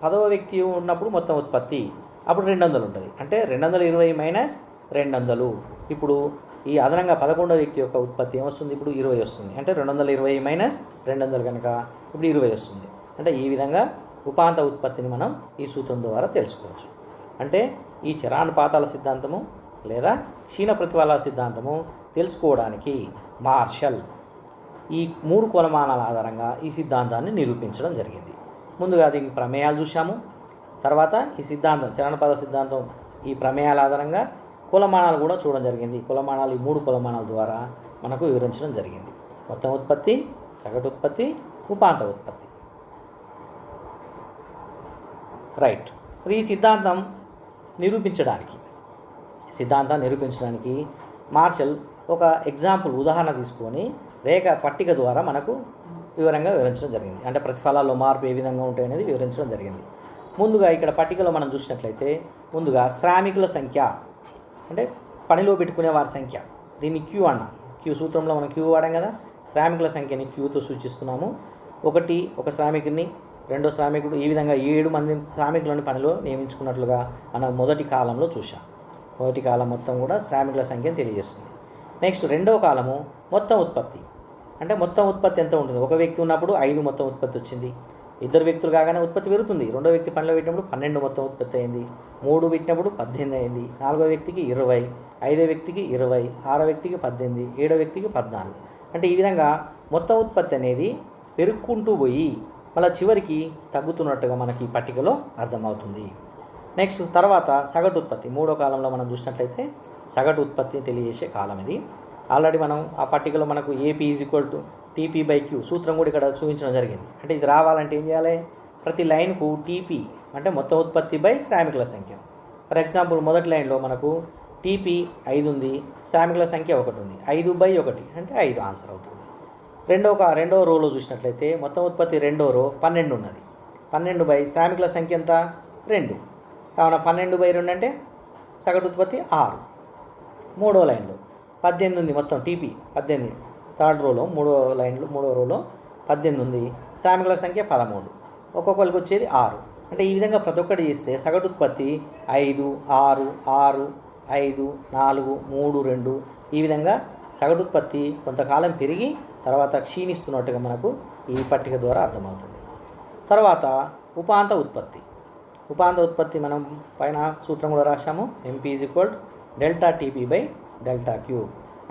10వ వ్యక్తి ఉన్నప్పుడు మొత్తం ఉత్పత్తి అప్పుడు 200 ఉంటుంది. అంటే 220 మైనస్ 200. ఇప్పుడు ఈ అదనంగా 11వ వ్యక్తి యొక్క ఉత్పత్తి ఏమొస్తుంది? ఇప్పుడు 20 వస్తుంది. అంటే 220 మైనస్ 200 కనుక ఇప్పుడు 20 వస్తుంది. అంటే ఈ విధంగా ఉపాంత ఉత్పత్తిని మనం ఈ సూత్రం ద్వారా తెలుసుకోవచ్చు. అంటే ఈ చరానుపాతాల సిద్ధాంతము లేదా క్షీణ ప్రతిఫలాల సిద్ధాంతము తెలుసుకోవడానికి మార్షల్ ఈ 3 కొలమానాల ఆధారంగా ఈ సిద్ధాంతాన్ని నిరూపించడం జరిగింది. ముందుగా దీనికి ప్రమేయాలు చూసాము. తర్వాత ఈ సిద్ధాంతం చలనపద సిద్ధాంతం ఈ ప్రమేయాల ఆధారంగా కులమానాలు కూడా చూడడం జరిగింది. కులమానాలు ఈ 3 కులమానాల ద్వారా మనకు వివరించడం జరిగింది. మొత్తం ఉత్పత్తి, సగటు ఉత్పత్తి, ఉపాంత ఉత్పత్తి. రైట్. మరి ఈ సిద్ధాంతాన్ని నిరూపించడానికి మార్షల్ ఒక ఎగ్జాంపుల్ ఉదాహరణ తీసుకొని రేఖ పట్టిక ద్వారా మనకు వివరంగా వివరించడం జరిగింది. అంటే ప్రతిఫలాల్లో మార్పు ఏ విధంగా ఉంటాయి అనేది వివరించడం జరిగింది. ముందుగా ఇక్కడ పట్టికలో మనం చూసినట్లయితే ముందుగా శ్రామికుల సంఖ్య అంటే పనిలో పెట్టుకునే వారి సంఖ్య, దీన్ని క్యూ అన్నాం. క్యూ సూత్రంలో మనం క్యూ వాడాం కదా, శ్రామికుల సంఖ్యని క్యూతో సూచిస్తున్నాము. ఒక శ్రామికుడిని, రెండో శ్రామికుడు, ఈ విధంగా 7 మంది శ్రామికులను పనిలో నియమించుకున్నట్లుగా మనం మొదటి కాలంలో చూసాం. మొదటి కాలం మొత్తం కూడా శ్రామికుల సంఖ్యను తెలియజేస్తుంది. నెక్స్ట్ రెండవ కాలము మొత్తం ఉత్పత్తి. అంటే మొత్తం ఉత్పత్తి ఎంత ఉంటుంది? ఒక వ్యక్తి ఉన్నప్పుడు 5 మొత్తం ఉత్పత్తి వచ్చింది. 2 వ్యక్తులు కాగానే ఉత్పత్తి పెరుగుతుంది. 2వ వ్యక్తి పనిలో పెట్టినప్పుడు 12 మొత్తం ఉత్పత్తి అయింది. 3 పెట్టినప్పుడు 18 అయింది. 4వ వ్యక్తికి 20, 5వ వ్యక్తికి 20, 6వ వ్యక్తికి 18, 7వ వ్యక్తికి 14. అంటే ఈ విధంగా మొత్తం ఉత్పత్తి అనేది పెరుగుకుంటూ పోయి మళ్ళీ చివరికి తగ్గుతున్నట్టుగా మనకి ఈ పట్టికలో అర్థమవుతుంది. నెక్స్ట్ తర్వాత సగటు ఉత్పత్తి 3వ కాలంలో మనం చూసినట్లయితే సగటు ఉత్పత్తిని తెలియజేసే కాలం ఇది. ఆల్రెడీ మనం ఆ పట్టికలో మనకు ఏపీ ఈజ్ ఈక్వల్ టు టీపీ/క్యూ సూత్రం కూడా ఇక్కడ చూపించడం జరిగింది. అంటే ఇది రావాలంటే ఏం చేయాలి? ప్రతి లైన్కు టీపీ అంటే మొత్తం ఉత్పత్తి బై శ్రామికుల సంఖ్య. ఫర్ ఎగ్జాంపుల్ మొదటి లైన్లో మనకు టీపీ 5 ఉంది, శ్రామికుల సంఖ్య 1 ఉంది. 5/1 అంటే 5 ఆన్సర్ అవుతుంది. రెండవ రోలో చూసినట్లయితే మొత్తం ఉత్పత్తి రెండో రో 12 ఉన్నది. 12 బై శ్రామికుల సంఖ్య ఎంత? 2. కావున 12/2 అంటే సగటు ఉత్పత్తి 6. మూడో లైన్లో 18 ఉంది, మొత్తం టీపీ 18. థర్డ్ రోలో మూడో రోలో 18 ఉంది, శ్రామికుల సంఖ్య 13. ఒక్కొక్కరికి వచ్చేది 6. అంటే ఈ విధంగా ప్రతి ఒక్కటి చేస్తే సగటు ఉత్పత్తి 5, 6, 6, 5, 4, 3, 2 ఈ విధంగా సగటు ఉత్పత్తి కొంతకాలం పెరిగి తర్వాత క్షీణిస్తున్నట్టుగా మనకు ఈ పట్టిక ద్వారా అర్థమవుతుంది. తర్వాత ఉపాంత ఉత్పత్తి మనం పైన సూత్రం కూడా రాశాము. ఎంపీ ఈజ్ ఈక్వల్ డెల్టా టీపీ/డెల్టా/క్యూ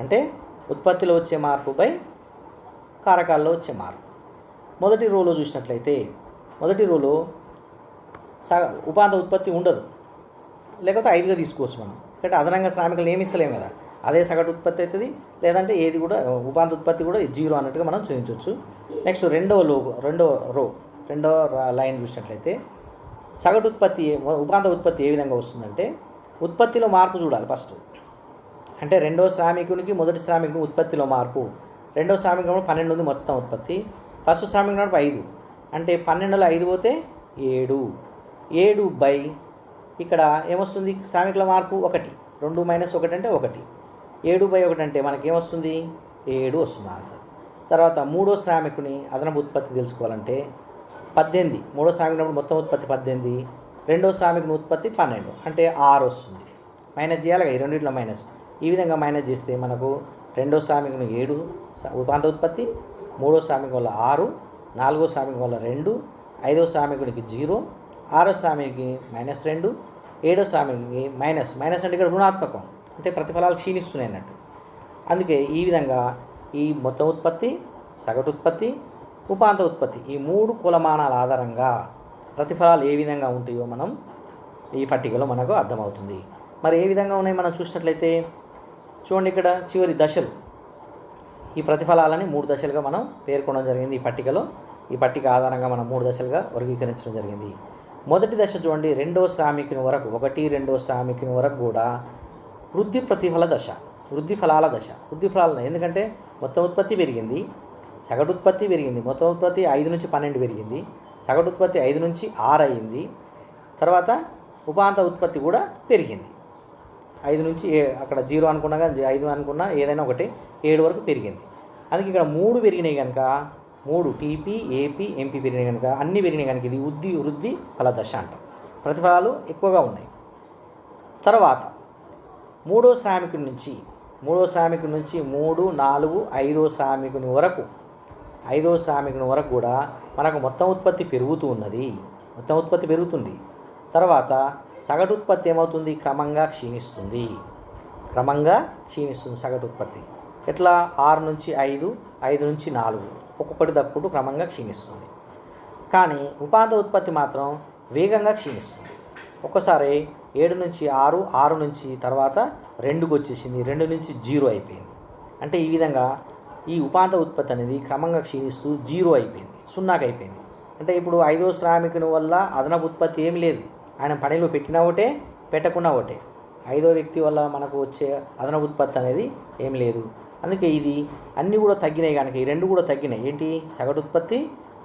అంటే ఉత్పత్తిలో వచ్చే మార్పు బై కారకాల్లో వచ్చే మార్పు. మొదటి రోలో చూసినట్లయితే మొదటి రోలో ఉపాంత ఉత్పత్తి ఉండదు, లేకపోతే 5గా తీసుకోవచ్చు మనం. ఎందుకంటే అదనంగా శ్రామికులు నియమిస్తలేము కదా, అదే సగటు ఉత్పత్తి అవుతుంది. లేదంటే ఏది కూడా ఉపాంత ఉత్పత్తి కూడా 0 అన్నట్టుగా మనం చూపించవచ్చు. నెక్స్ట్ రెండవ లైన్ చూసినట్లయితే సగటు ఉత్పత్తి ఉపాంత ఉత్పత్తి ఏ విధంగా వస్తుందంటే ఉత్పత్తిలో మార్పు చూడాలి ఫస్ట్. అంటే రెండో శ్రామికునికి మొదటి శ్రామికుని ఉత్పత్తిలో మార్పు. రెండో శ్రామికుడు 12 ఉంది మొత్తం ఉత్పత్తి, ఫస్ట్ శ్రామికుడు 5. అంటే 12లో 5 పోతే 7. 7 బై ఇక్కడ ఏమొస్తుంది? శ్రామికుల మార్పు 1. 2 - 1 అంటే 1. 7/1 అంటే మనకేమొస్తుంది? 7 వస్తుంది ఆన్సర్. తర్వాత మూడో శ్రామికుని అదనపు ఉత్పత్తి తెలుసుకోవాలంటే 18. మూడో శ్రామికుడు మొత్తం ఉత్పత్తి 18, రెండో శ్రామికుని ఉత్పత్తి 12 అంటే 6 వస్తుంది. మైనస్ చేయాలి, ఈ రెండిట్లో మైనస్. ఈ విధంగా మైనస్ చేస్తే మనకు రెండో శ్రామికునికి 7 ఉపాంత ఉత్పత్తి, మూడో శ్రామికం వల్ల 6, నాలుగో శ్రామికం వల్ల 2, ఐదో శ్రామికుడికి 0, ఆరో శ్రామికి -2, ఏడో శ్రామికి మైనస్ అంటే ఇక్కడ రుణాత్మకం, అంటే ప్రతిఫలాలు క్షీణిస్తున్నాయి అన్నట్టు. అందుకే ఈ విధంగా ఈ మొత్తం ఉత్పత్తి, సగటు ఉత్పత్తి, ఉపాంత ఉత్పత్తి ఈ 3 కులమానాల ఆధారంగా ప్రతిఫలాలు ఏ విధంగా ఉంటాయో మనం ఈ పట్టికలో మనకు అర్థమవుతుంది. మరి ఏ విధంగా ఉన్నాయి మనం చూసినట్లయితే చూడండి, ఇక్కడ చివరి దశలు ఈ ప్రతిఫలాలని 3 దశలుగా మనం పేర్కొనడం జరిగింది ఈ పట్టికలో. ఈ పట్టిక ఆధారంగా మనం 3 దశలుగా వర్గీకరించడం జరిగింది. మొదటి దశ చూడండి, రెండవ శ్రామికుని వరకు 1, 2వ శ్రామికుని వరకు కూడా వృద్ధి ప్రతిఫల దశ, వృద్ధి ఫలాల దశ. వృద్ధి ఫలాలు ఎందుకంటే మొత్తం ఉత్పత్తి పెరిగింది, సగటు ఉత్పత్తి పెరిగింది. మొత్తం ఉత్పత్తి 5 నుంచి 12 పెరిగింది, సగటు ఉత్పత్తి 5 నుంచి 6 అయింది. తర్వాత ఉపాంత ఉత్పత్తి కూడా పెరిగింది, 5 నుంచి అక్కడ 0 అనుకున్నా కానీ 5 అనుకున్నా ఏదైనా ఒకటి 7 వరకు పెరిగింది. అందుకే ఇక్కడ 3 పెరిగినాయి కనుక 3 టీపీ, ఏపీ, ఎంపీ పెరిగినాయి కనుక అన్నీ పెరిగినాయి కనుక ఇది వృద్ధి ఫల దశ అంటాం. ప్రతిఫలాలు ఎక్కువగా ఉన్నాయి. తర్వాత మూడో శ్రామికుడి నుంచి 3, 4, 5వ శ్రామికుని వరకు 5వ శ్రామికుని వరకు కూడా మనకు మొత్తం ఉత్పత్తి పెరుగుతూ ఉన్నది, మొత్తం ఉత్పత్తి పెరుగుతుంది. తర్వాత సగటు ఉత్పత్తి ఏమవుతుంది, క్రమంగా క్షీణిస్తుంది సగటు ఉత్పత్తి. ఎట్లా 6 నుంచి 5, 5 నుంచి 4 ఒక్కొక్కటి దక్కుంటూ క్రమంగా క్షీణిస్తుంది. కానీ ఉపాంత ఉత్పత్తి మాత్రం వేగంగా క్షీణిస్తుంది. ఒక్కసారి 7 నుంచి 6, 6 నుంచి తర్వాత 2కి వచ్చేసింది, 2 నుంచి 0 అయిపోయింది. అంటే ఈ విధంగా ఈ ఉపాంత ఉత్పత్తి అనేది క్రమంగా క్షీణిస్తూ 0 అయిపోయింది, 0కి అయిపోయింది. అంటే ఇప్పుడు 5వ శ్రామికుని వల్ల అదనపు ఉత్పత్తి ఏమి లేదు, ఆయన పనిలో పెట్టినా ఒకటే, పెట్టకున్నా ఒకటే. 5వ వ్యక్తి వల్ల మనకు వచ్చే అదనపు ఉత్పత్తి అనేది ఏం లేదు. అందుకే ఇది అన్నీ కూడా తగ్గినాయి కనుక, ఈ 2 కూడా తగ్గినాయి. ఏంటి, సగటు ఉత్పత్తి,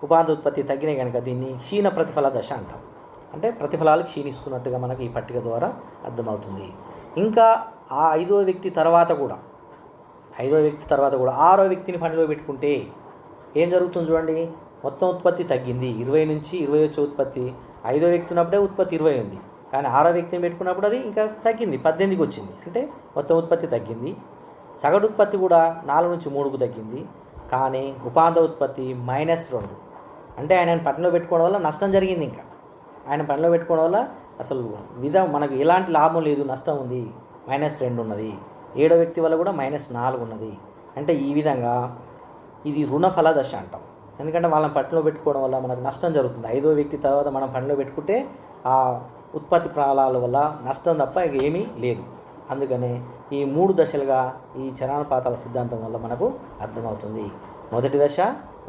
ఉపాంత ఉత్పత్తి తగ్గినాయి కనుక దీన్ని క్షీణ ప్రతిఫల దశ అంటాం. అంటే ప్రతిఫలాలు క్షీణిస్తున్నట్టుగా మనకి ఈ పట్టిక ద్వారా అర్థమవుతుంది. ఇంకా ఆ 5వ వ్యక్తి తర్వాత కూడా 6వ వ్యక్తిని పనిలో పెట్టుకుంటే ఏం జరుగుతుంది చూడండి, మొత్తం ఉత్పత్తి తగ్గింది, 20 నుంచి 20 వచ్చే ఉత్పత్తి 5వ వ్యక్తి ఉన్నప్పుడే ఉత్పత్తి 20 ఉంది, కానీ 6వ వ్యక్తిని పెట్టుకున్నప్పుడు అది ఇంకా తగ్గింది, 18కి వచ్చింది. అంటే మొత్తం ఉత్పత్తి తగ్గింది. సగటు ఉత్పత్తి కూడా 4 నుంచి 3కు తగ్గింది, కానీ ఉపాంత ఉత్పత్తి -2. అంటే ఆయన పనిలో పెట్టుకోవడం వల్ల నష్టం జరిగింది. ఇంకా ఆయన పనిలో పెట్టుకోవడం వల్ల అసలు మనకు ఎలాంటి లాభం లేదు, నష్టం ఉంది, -2 ఉన్నది. 7వ వ్యక్తి వల్ల కూడా -4 ఉన్నది. అంటే ఈ విధంగా ఇది రుణఫల దశ అంటాం. ఎందుకంటే వాళ్ళని పనిలో పెట్టుకోవడం వల్ల మనకు నష్టం జరుగుతుంది. 5వ వ్యక్తి తర్వాత మనం పనిలో పెట్టుకుంటే ఆ ఉత్పత్తి ఫలాల వల్ల నష్టం తప్ప ఇక ఏమీ లేదు. అందుకనే ఈ 3 దశలుగా ఈ చరానుపాతాల సిద్ధాంతం వల్ల మనకు అర్థమవుతుంది. మొదటి దశ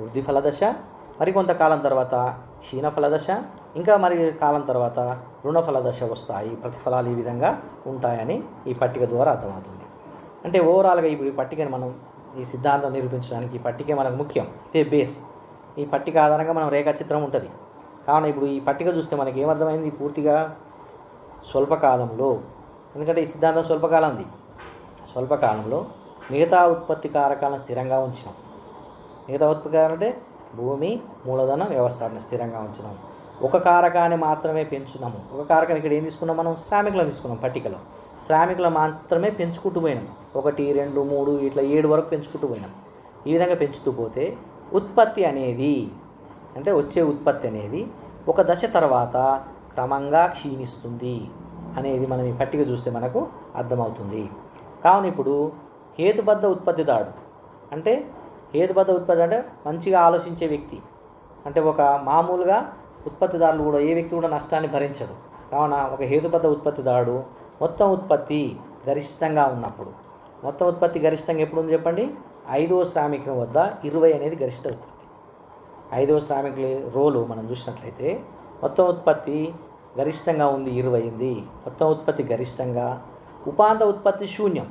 వృద్ధి ఫల దశ, మరి కొంతకాలం తర్వాత క్షీణఫల దశ, ఇంకా మరి కాలం తర్వాత రుణఫల దశ వస్తాయి. ప్రతిఫలాలు ఈ విధంగా ఉంటాయని ఈ పట్టిక ద్వారా అర్థమవుతుంది. అంటే ఓవరాల్గా ఇప్పుడు ఈ పట్టికని మనం ఈ సిద్ధాంతం నిరూపించడానికి ఈ పట్టికే మనకు ముఖ్యం, ఇదే బేస్. ఈ పట్టిక ఆధారంగా మనం రేఖాచిత్రం ఉంటుంది. కావున ఇప్పుడు ఈ పట్టిక చూస్తే మనకి ఏమర్థమైంది, పూర్తిగా స్వల్పకాలంలో, ఎందుకంటే ఈ సిద్ధాంతం స్వల్పకాలంలో మిగతా ఉత్పత్తి కారకాలను స్థిరంగా ఉంచినాం. మిగతా ఉత్పత్తి కారకాలు అంటే భూమి, మూలధన, వ్యవస్థను స్థిరంగా ఉంచినాం. ఒక కారకాన్ని మాత్రమే పెంచున్నాము. ఒక కారకం ఇక్కడ ఏం తీసుకున్నాం, మనం శ్రామికులను తీసుకున్నాం. పట్టికలో శ్రామికులను మాత్రమే పెంచుకుంటూ పోయినాం. 1, 2, 3 ఇట్లా 7 వరకు పెంచుకుంటూ పోయినాం. ఈ విధంగా పెంచుతూ పోతే ఉత్పత్తి అనేది, అంటే వచ్చే ఉత్పత్తి అనేది ఒక దశ తర్వాత క్రమంగా క్షీణిస్తుంది అనేది మనం ఈ పట్టిక చూస్తే మనకు అర్థమవుతుంది. కావున ఇప్పుడు హేతుబద్ధ ఉత్పత్తిదారుడు అంటే మంచిగా ఆలోచించే వ్యక్తి, అంటే ఒక మామూలుగా ఉత్పత్తిదారులు కూడా ఏ వ్యక్తి కూడా నష్టాన్ని భరించడు. కావున ఒక హేతుబద్ధ ఉత్పత్తిదారుడు మొత్తం ఉత్పత్తి గరిష్టంగా ఉన్నప్పుడు, మొత్తం ఉత్పత్తి గరిష్టంగా ఎప్పుడు ఉంది చెప్పండి, 5వ శ్రామికుని వద్ద 20 అనేది గరిష్ట ఉత్పత్తి. 5వ శ్రామికుల రోలు మనం చూసినట్లయితే మొత్తం ఉత్పత్తి గరిష్టంగా ఉంది, 20 ఉంది. మొత్తం ఉత్పత్తి గరిష్టంగా, ఉపాంత ఉత్పత్తి శూన్యం.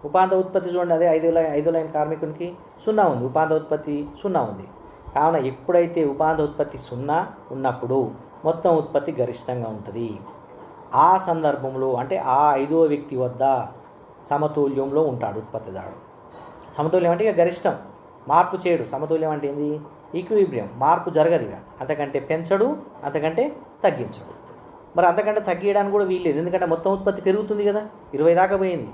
ఉపాంత ఉత్పత్తి చూడండి, అదే 5వ లైన్ కార్మికునికి 0 ఉంది, ఉపాంత ఉత్పత్తి 0 ఉంది. కావున ఎప్పుడైతే ఉపాంత ఉత్పత్తి 0 ఉన్నప్పుడు మొత్తం ఉత్పత్తి గరిష్టంగా ఉంటుంది. ఆ సందర్భంలో అంటే ఆ 5వ వ్యక్తి వద్ద సమతుల్యంలో ఉంటాడు ఉత్పత్తిదారుడు. సమతుల్యం అంటే ఇక గరిష్టం, మార్పు చేయడు. సమతుల్యం అంటే ఏంది, ఈక్విలిబ్రియం, మార్పు జరగదు. ఇక అంతకంటే పెంచడు, అంతకంటే తగ్గించడు. మరి అంతకంటే తగ్గియడానికి కూడా వీల్లేదు, ఎందుకంటే మొత్తం ఉత్పత్తి పెరుగుతుంది కదా, 20 దాకా పోయింది.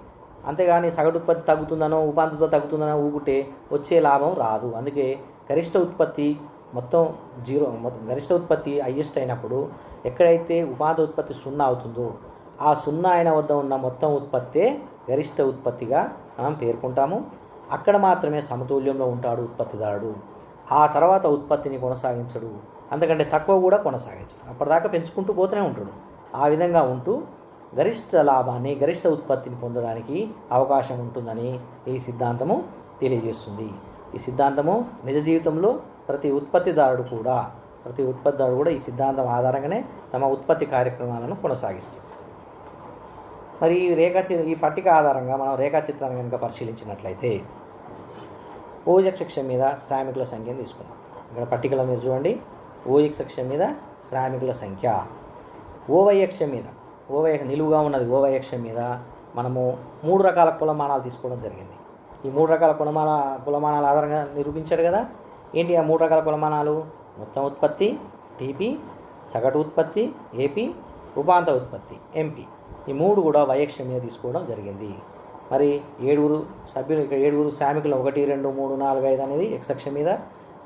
అంతేగాని సగటు ఉత్పత్తి తగ్గుతుందనో ఉపాంత ఉత్పత్తి తగ్గుతుందనో ఊగుంటే వచ్చే లాభం రాదు. అందుకే గరిష్ట ఉత్పత్తి మొత్తం గరిష్ట ఉత్పత్తి హైయెస్ట్ అయినప్పుడు ఎక్కడైతే ఉపాంత ఉత్పత్తి 0 అవుతుందో ఆ 0 అయిన వద్ద ఉన్న మొత్తం ఉత్పత్తే గరిష్ట ఉత్పత్తిగా మనం పేర్కొంటాము. అక్కడ మాత్రమే సమతుల్యంలో ఉంటాడు ఉత్పత్తిదారుడు. ఆ తర్వాత ఉత్పత్తిని కొనసాగించడు, అంతకంటే తక్కువ కూడా కొనసాగించడు, అప్పటిదాకా పెంచుకుంటూ పోతూనే ఉంటాడు. ఆ విధంగా ఉంటూ గరిష్ట లాభాన్ని గరిష్ట ఉత్పత్తిని పొందడానికి అవకాశం ఉంటుందని ఈ సిద్ధాంతము తెలియజేస్తుంది. ఈ సిద్ధాంతము నిజ జీవితంలో ప్రతి ఉత్పత్తిదారుడు కూడా ఈ సిద్ధాంతం ఆధారంగానే తమ ఉత్పత్తి కార్యక్రమాలను కొనసాగిస్తారు. మరి ఈ పట్టిక ఆధారంగా మనం రేఖాచిత్రాన్ని కనుక పరిశీలించినట్లయితే OX అక్షం మీద శ్రామికుల సంఖ్యను తీసుకుందాం. ఇక్కడ పట్టికలో మీరు చూడండి, OX అక్షం మీద శ్రామికుల సంఖ్య, OY అక్షం మీద నిలువుగా ఉన్నది OY అక్షం మీద మనము 3 రకాల కులమానాలు తీసుకోవడం జరిగింది. ఈ 3 రకాల కులమానాల ఆధారంగా నిరూపించాడు కదా. ఏంటి ఆ 3 రకాల కులమానాలు? మొత్తం ఉత్పత్తి TP, సగటు ఉత్పత్తి AP, ఉపాంత ఉత్పత్తి MP. ఈ 3 కూడా Y అక్షం మీద తీసుకోవడం జరిగింది. మరి 7 సభ్యులు, ఇక్కడ 7 శ్రామికులు 1, 2, 3, 4, 5 అనేది X అక్షం మీద,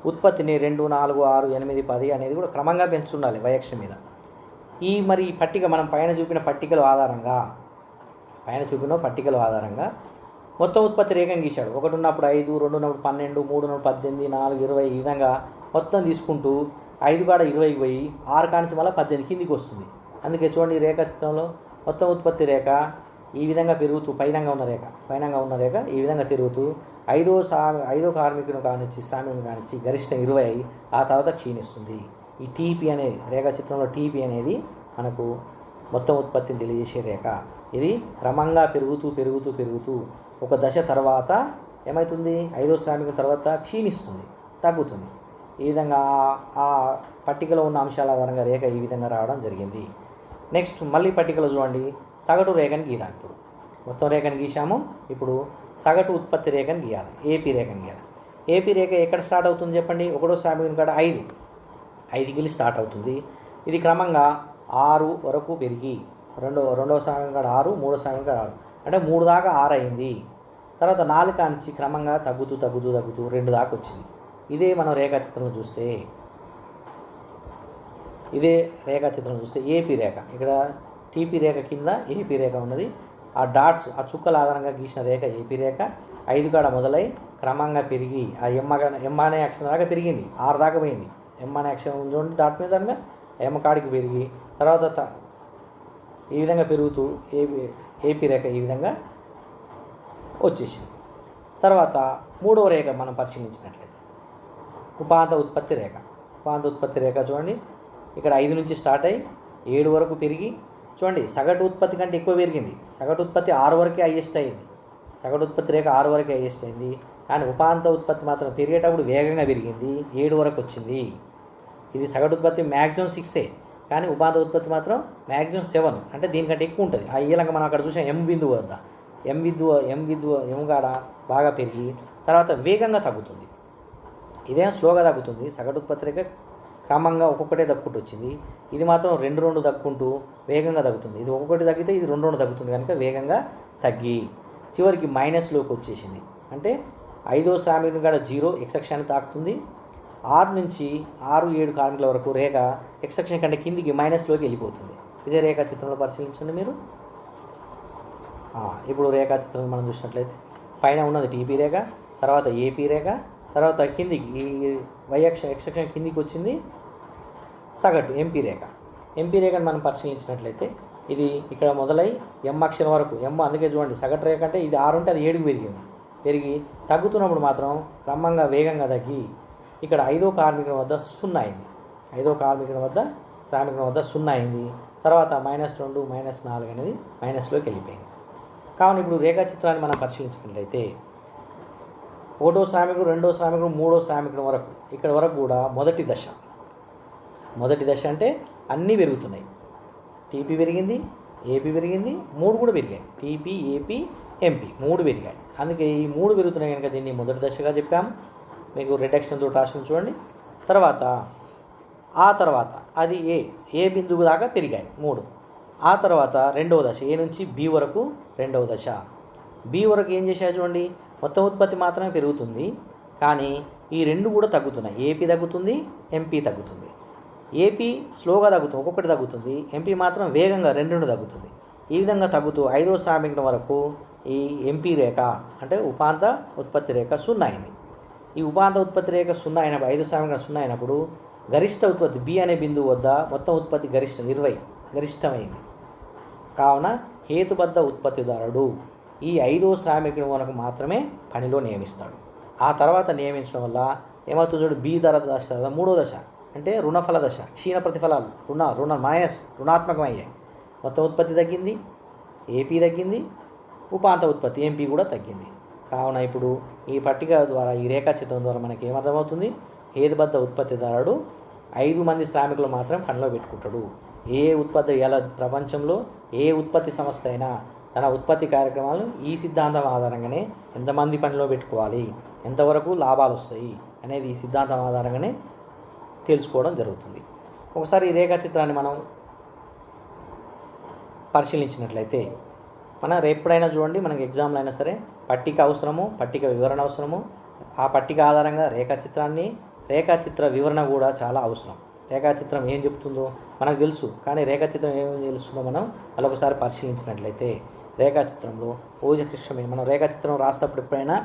ఉత్పత్తిని 2, 4, 6, 8, 10 అనేది కూడా క్రమంగా పెంచుతుండాలి Y అక్షం మీద. ఈ పట్టిక మనం పైన చూపిన పట్టికల ఆధారంగా మొత్తం ఉత్పత్తి రేఖను గీశాడు. 1 ఉన్నప్పుడు 5, 2 ఉన్నప్పుడు 12, 3 ఉన్నప్పుడు 18, 4, 20 ఈ విధంగా మొత్తం తీసుకుంటూ 5 కాడ 20కి పోయి 6 కానించి మళ్ళీ 18 కిందికి వస్తుంది. అందుకే చూడండి, ఈ రేఖా చిత్రంలో మొత్తం ఉత్పత్తి రేఖ ఈ విధంగా పెరుగుతూ పైనంగా ఉన్న రేఖ ఈ విధంగా తిరుగుతూ ఐదో కార్మికుని కానిచ్చి గరిష్టం 20 ఆ తర్వాత క్షీణిస్తుంది. ఈ TP అనేది రేఖాచిత్రంలో TP అనేది మనకు మొత్తం ఉత్పత్తిని తెలియజేసే రేఖ. ఇది క్రమంగా పెరుగుతూ ఒక దశ తర్వాత ఏమవుతుంది, 5వ శ్రామికం తర్వాత క్షీణిస్తుంది, తగ్గుతుంది. ఈ విధంగా ఆ పట్టికలో ఉన్న అంశాల ఆధారంగా రేఖ ఈ విధంగా రావడం జరిగింది. నెక్స్ట్ మళ్ళీ పట్టికలో చూడండి, సగటు రేఖను గీద్దాం. ఇప్పుడు మొత్తం రేఖను గీసాము, ఇప్పుడు సగటు ఉత్పత్తి రేఖను గీయాలి, AP రేఖను గీయాలి. AP రేఖ ఎక్కడ స్టార్ట్ అవుతుంది చెప్పండి? 1వ శ్రామికం కాడ 5కి వెళ్ళి స్టార్ట్ అవుతుంది. ఇది క్రమంగా 6 వరకు పెరిగి రెండవ శ్రామికం కాడ 6, 3వ శ్రామికం కాడ 6, అంటే 3 దాకా 6 అయింది. తర్వాత 4 కానించి క్రమంగా తగ్గుతూ 2 దాకా వచ్చింది. ఇదే మనం రేఖాచిత్రంలో చూస్తే AP రేఖ, ఇక్కడ TP రేఖ కింద AP రేఖ ఉన్నది. ఆ డాట్స్, ఆ చుక్కల ఆధారంగా గీసిన రేఖ AP రేఖ 5 కాడ మొదలై క్రమంగా పెరిగి ఆ ఎమ్ అనే అక్షరం దాకా పెరిగింది, 6 దాకా పోయింది. ఎమ్ అనే అక్షరం చూడండి డాట్ మీద, దాని మీద ఎమ్ కాడికి పెరిగి తర్వాత ఈ విధంగా పెరుగుతూ AP రేఖ ఈ విధంగా వచ్చేసింది. తర్వాత 3వ రేఖ మనం పరిశీలించినట్లయితే ఉపాంత ఉత్పత్తి రేఖ చూడండి, ఇక్కడ 5 నుంచి స్టార్ట్ అయ్యి 7 వరకు పెరిగి చూడండి సగటు ఉత్పత్తి కంటే ఎక్కువ పెరిగింది. సగటు ఉత్పత్తి 6 వరకే హైయెస్ట్ అయింది. సగటు ఉత్పత్తి రేఖ 6 వరకే హైయెస్ట్ అయింది. కానీ ఉపాంత ఉత్పత్తి మాత్రం పెరిగేటప్పుడు వేగంగా పెరిగింది, 7 వరకు వచ్చింది. ఇది సగటు ఉత్పత్తి మ్యాక్సిమం 6, కానీ ఉపాంత ఉత్పత్తి మాత్రం మ్యాక్సిమం 7, అంటే దీనికంటే ఎక్కువ ఉంటుంది. ఆ ఈలంగా మనం అక్కడ చూసాం ఎమ్ బిందువు వద్ద ఎమ్ కాడ బాగా పెరిగి తర్వాత వేగంగా తగ్గుతుంది. ఇదేం స్లోగా తగ్గుతుంది. సగటు ఉత్పత్తి రేఖ క్రమంగా ఒక్కొక్కటే దక్కుంటూ వచ్చింది. ఇది మాత్రం 2 దక్కుంటూ వేగంగా తగ్గుతుంది. ఇది ఒక్కొక్కటి తగ్గితే ఇది 2 తగ్గుతుంది కనుక వేగంగా తగ్గి చివరికి మైనస్లోకి వచ్చేసింది. అంటే 5వ శ్రామికుని కాడ 0 X అక్షాన్ని తాకుతుంది. 6 నుంచి 6, 7 కార్మికుల వరకు రేఖ X అక్షం కంటే కిందికి మైనస్లోకి వెళ్ళిపోతుంది. ఇదే రేఖా చిత్రంలో పరిశీలించండి మీరు. ఇప్పుడు రేఖా చిత్రంలో మనం చూసినట్లయితే పైన ఉన్నది TP రేఖ, తర్వాత AP రేఖ, తర్వాత కిందికి ఈ X అక్షం కిందికి వచ్చింది సగటు MP రేఖను మనం పరిశీలించినట్లయితే ఇది ఇక్కడ మొదలై M అక్షరం వరకు అందుకే చూడండి సగటు రేఖ అంటే ఇది 6 ఉంటే అది 7కి పెరిగి తగ్గుతున్నప్పుడు మాత్రం క్రమంగా వేగంగా తగ్గి ఇక్కడ 5వ కార్మికుని వద్ద 0 అయింది. 5వ శ్రామికుని వద్ద 0 అయింది. తర్వాత -2, -4 అనేది మైనస్లోకి వెళ్ళిపోయింది. కావున ఇప్పుడు రేఖాచిత్రాన్ని మనం పరిశీలించినట్లయితే 1వ శ్రామికుడు, 2వ శ్రామికుడు, 3వ శ్రామికుడు వరకు ఇక్కడ వరకు కూడా మొదటి దశ అంటే అన్నీ పెరుగుతున్నాయి. TP పెరిగింది, AP పెరిగింది, 3 కూడా పెరిగాయి. TP, AP, MP 3 పెరిగాయి. అందుకే ఈ 3 పెరుగుతున్నాయి కనుక దీన్ని మొదటి దశగా చెప్పాము. మీకు రెడ్ అక్షరంతో రాసిన చూడండి. తర్వాత ఆ తర్వాత అది ఏ బిందువు దాకా పెరిగాయి 3. ఆ తర్వాత రెండవ దశ ఏ నుంచి బి వరకు రెండవ దశ. బి వరకు ఏం చేశారు చూడండి, మొత్తం ఉత్పత్తి మాత్రమే పెరుగుతుంది, కానీ ఈ రెండు కూడా తగ్గుతున్నాయి. ఏపీ తగ్గుతుంది, ఎంపీ తగ్గుతుంది. ఏపీ స్లోగా తగ్గుతుంది, ఒక్కొక్కటి తగ్గుతుంది. ఎంపీ మాత్రం వేగంగా రెండు తగ్గుతుంది. ఈ విధంగా తగ్గుతూ 5వ శ్రామికుని వరకు ఈ ఎంపీ రేఖ అంటే ఉపాంత ఉత్పత్తి రేఖ 0 అయింది. ఈ ఉపాంత ఉత్పత్తి రేఖ 0 అయినప్పుడు 5వ శ్రామికుని 0 అయినప్పుడు గరిష్ట ఉత్పత్తి బి అనే బిందువు వద్ద మొత్తం ఉత్పత్తి 20 గరిష్టమైంది. కావున హేతుబద్ధ ఉత్పత్తిదారుడు ఈ 5వ శ్రామికుని వరకు మాత్రమే పనిలో నియమిస్తాడు. ఆ తర్వాత నియమించడం వల్ల ఏమవుతుంది చూడు, బి దశ 3వ దశ అంటే రుణఫల దశ. క్షీణ ప్రతిఫలాలు రుణాత్మకమయ్యాయి. మొత్తం ఉత్పత్తి తగ్గింది, ఏపీ తగ్గింది, ఉపాంత ఉత్పత్తి ఎంపీ కూడా తగ్గింది. కావున ఇప్పుడు ఈ పట్టిక ద్వారా, ఈ రేఖాచిత్రం ద్వారా మనకి ఏమర్థమవుతుంది, హేతుబద్ధ ఉత్పత్తిదారుడు 5 మంది శ్రామికులు మాత్రం పనిలో పెట్టుకుంటాడు. ఏ ఉత్పత్తి ఎలా ప్రపంచంలో ఏ ఉత్పత్తి సంస్థ అయినా తన ఉత్పత్తి కార్యక్రమాలు ఈ సిద్ధాంతం ఆధారంగానే ఎంతమంది పనిలో పెట్టుకోవాలి, ఎంతవరకు లాభాలు వస్తాయి అనేది ఈ సిద్ధాంతం ఆధారంగానే తెలుసుకోవడం జరుగుతుంది. ఒకసారి ఈ రేఖాచిత్రాన్ని మనం పరిశీలించినట్లయితే మనం ఎప్పుడైనా చూడండి, మనకి ఎగ్జామ్లో అయినా సరే పట్టిక అవసరము, పట్టిక వివరణ అవసరము. ఆ పట్టిక ఆధారంగా రేఖాచిత్ర వివరణ కూడా చాలా అవసరం. రేఖాచిత్రం ఏం చెప్తుందో మనకు తెలుసు, కానీ రేఖాచిత్రం ఏం తెలుస్తుందో మనం మరొకసారి పరిశీలించినట్లయితే రేఖాచిత్రంలో ఓఎక్స్ అక్షం మీద మనం రేఖాచిత్రం రాసేటప్పుడు ఎప్పుడైనా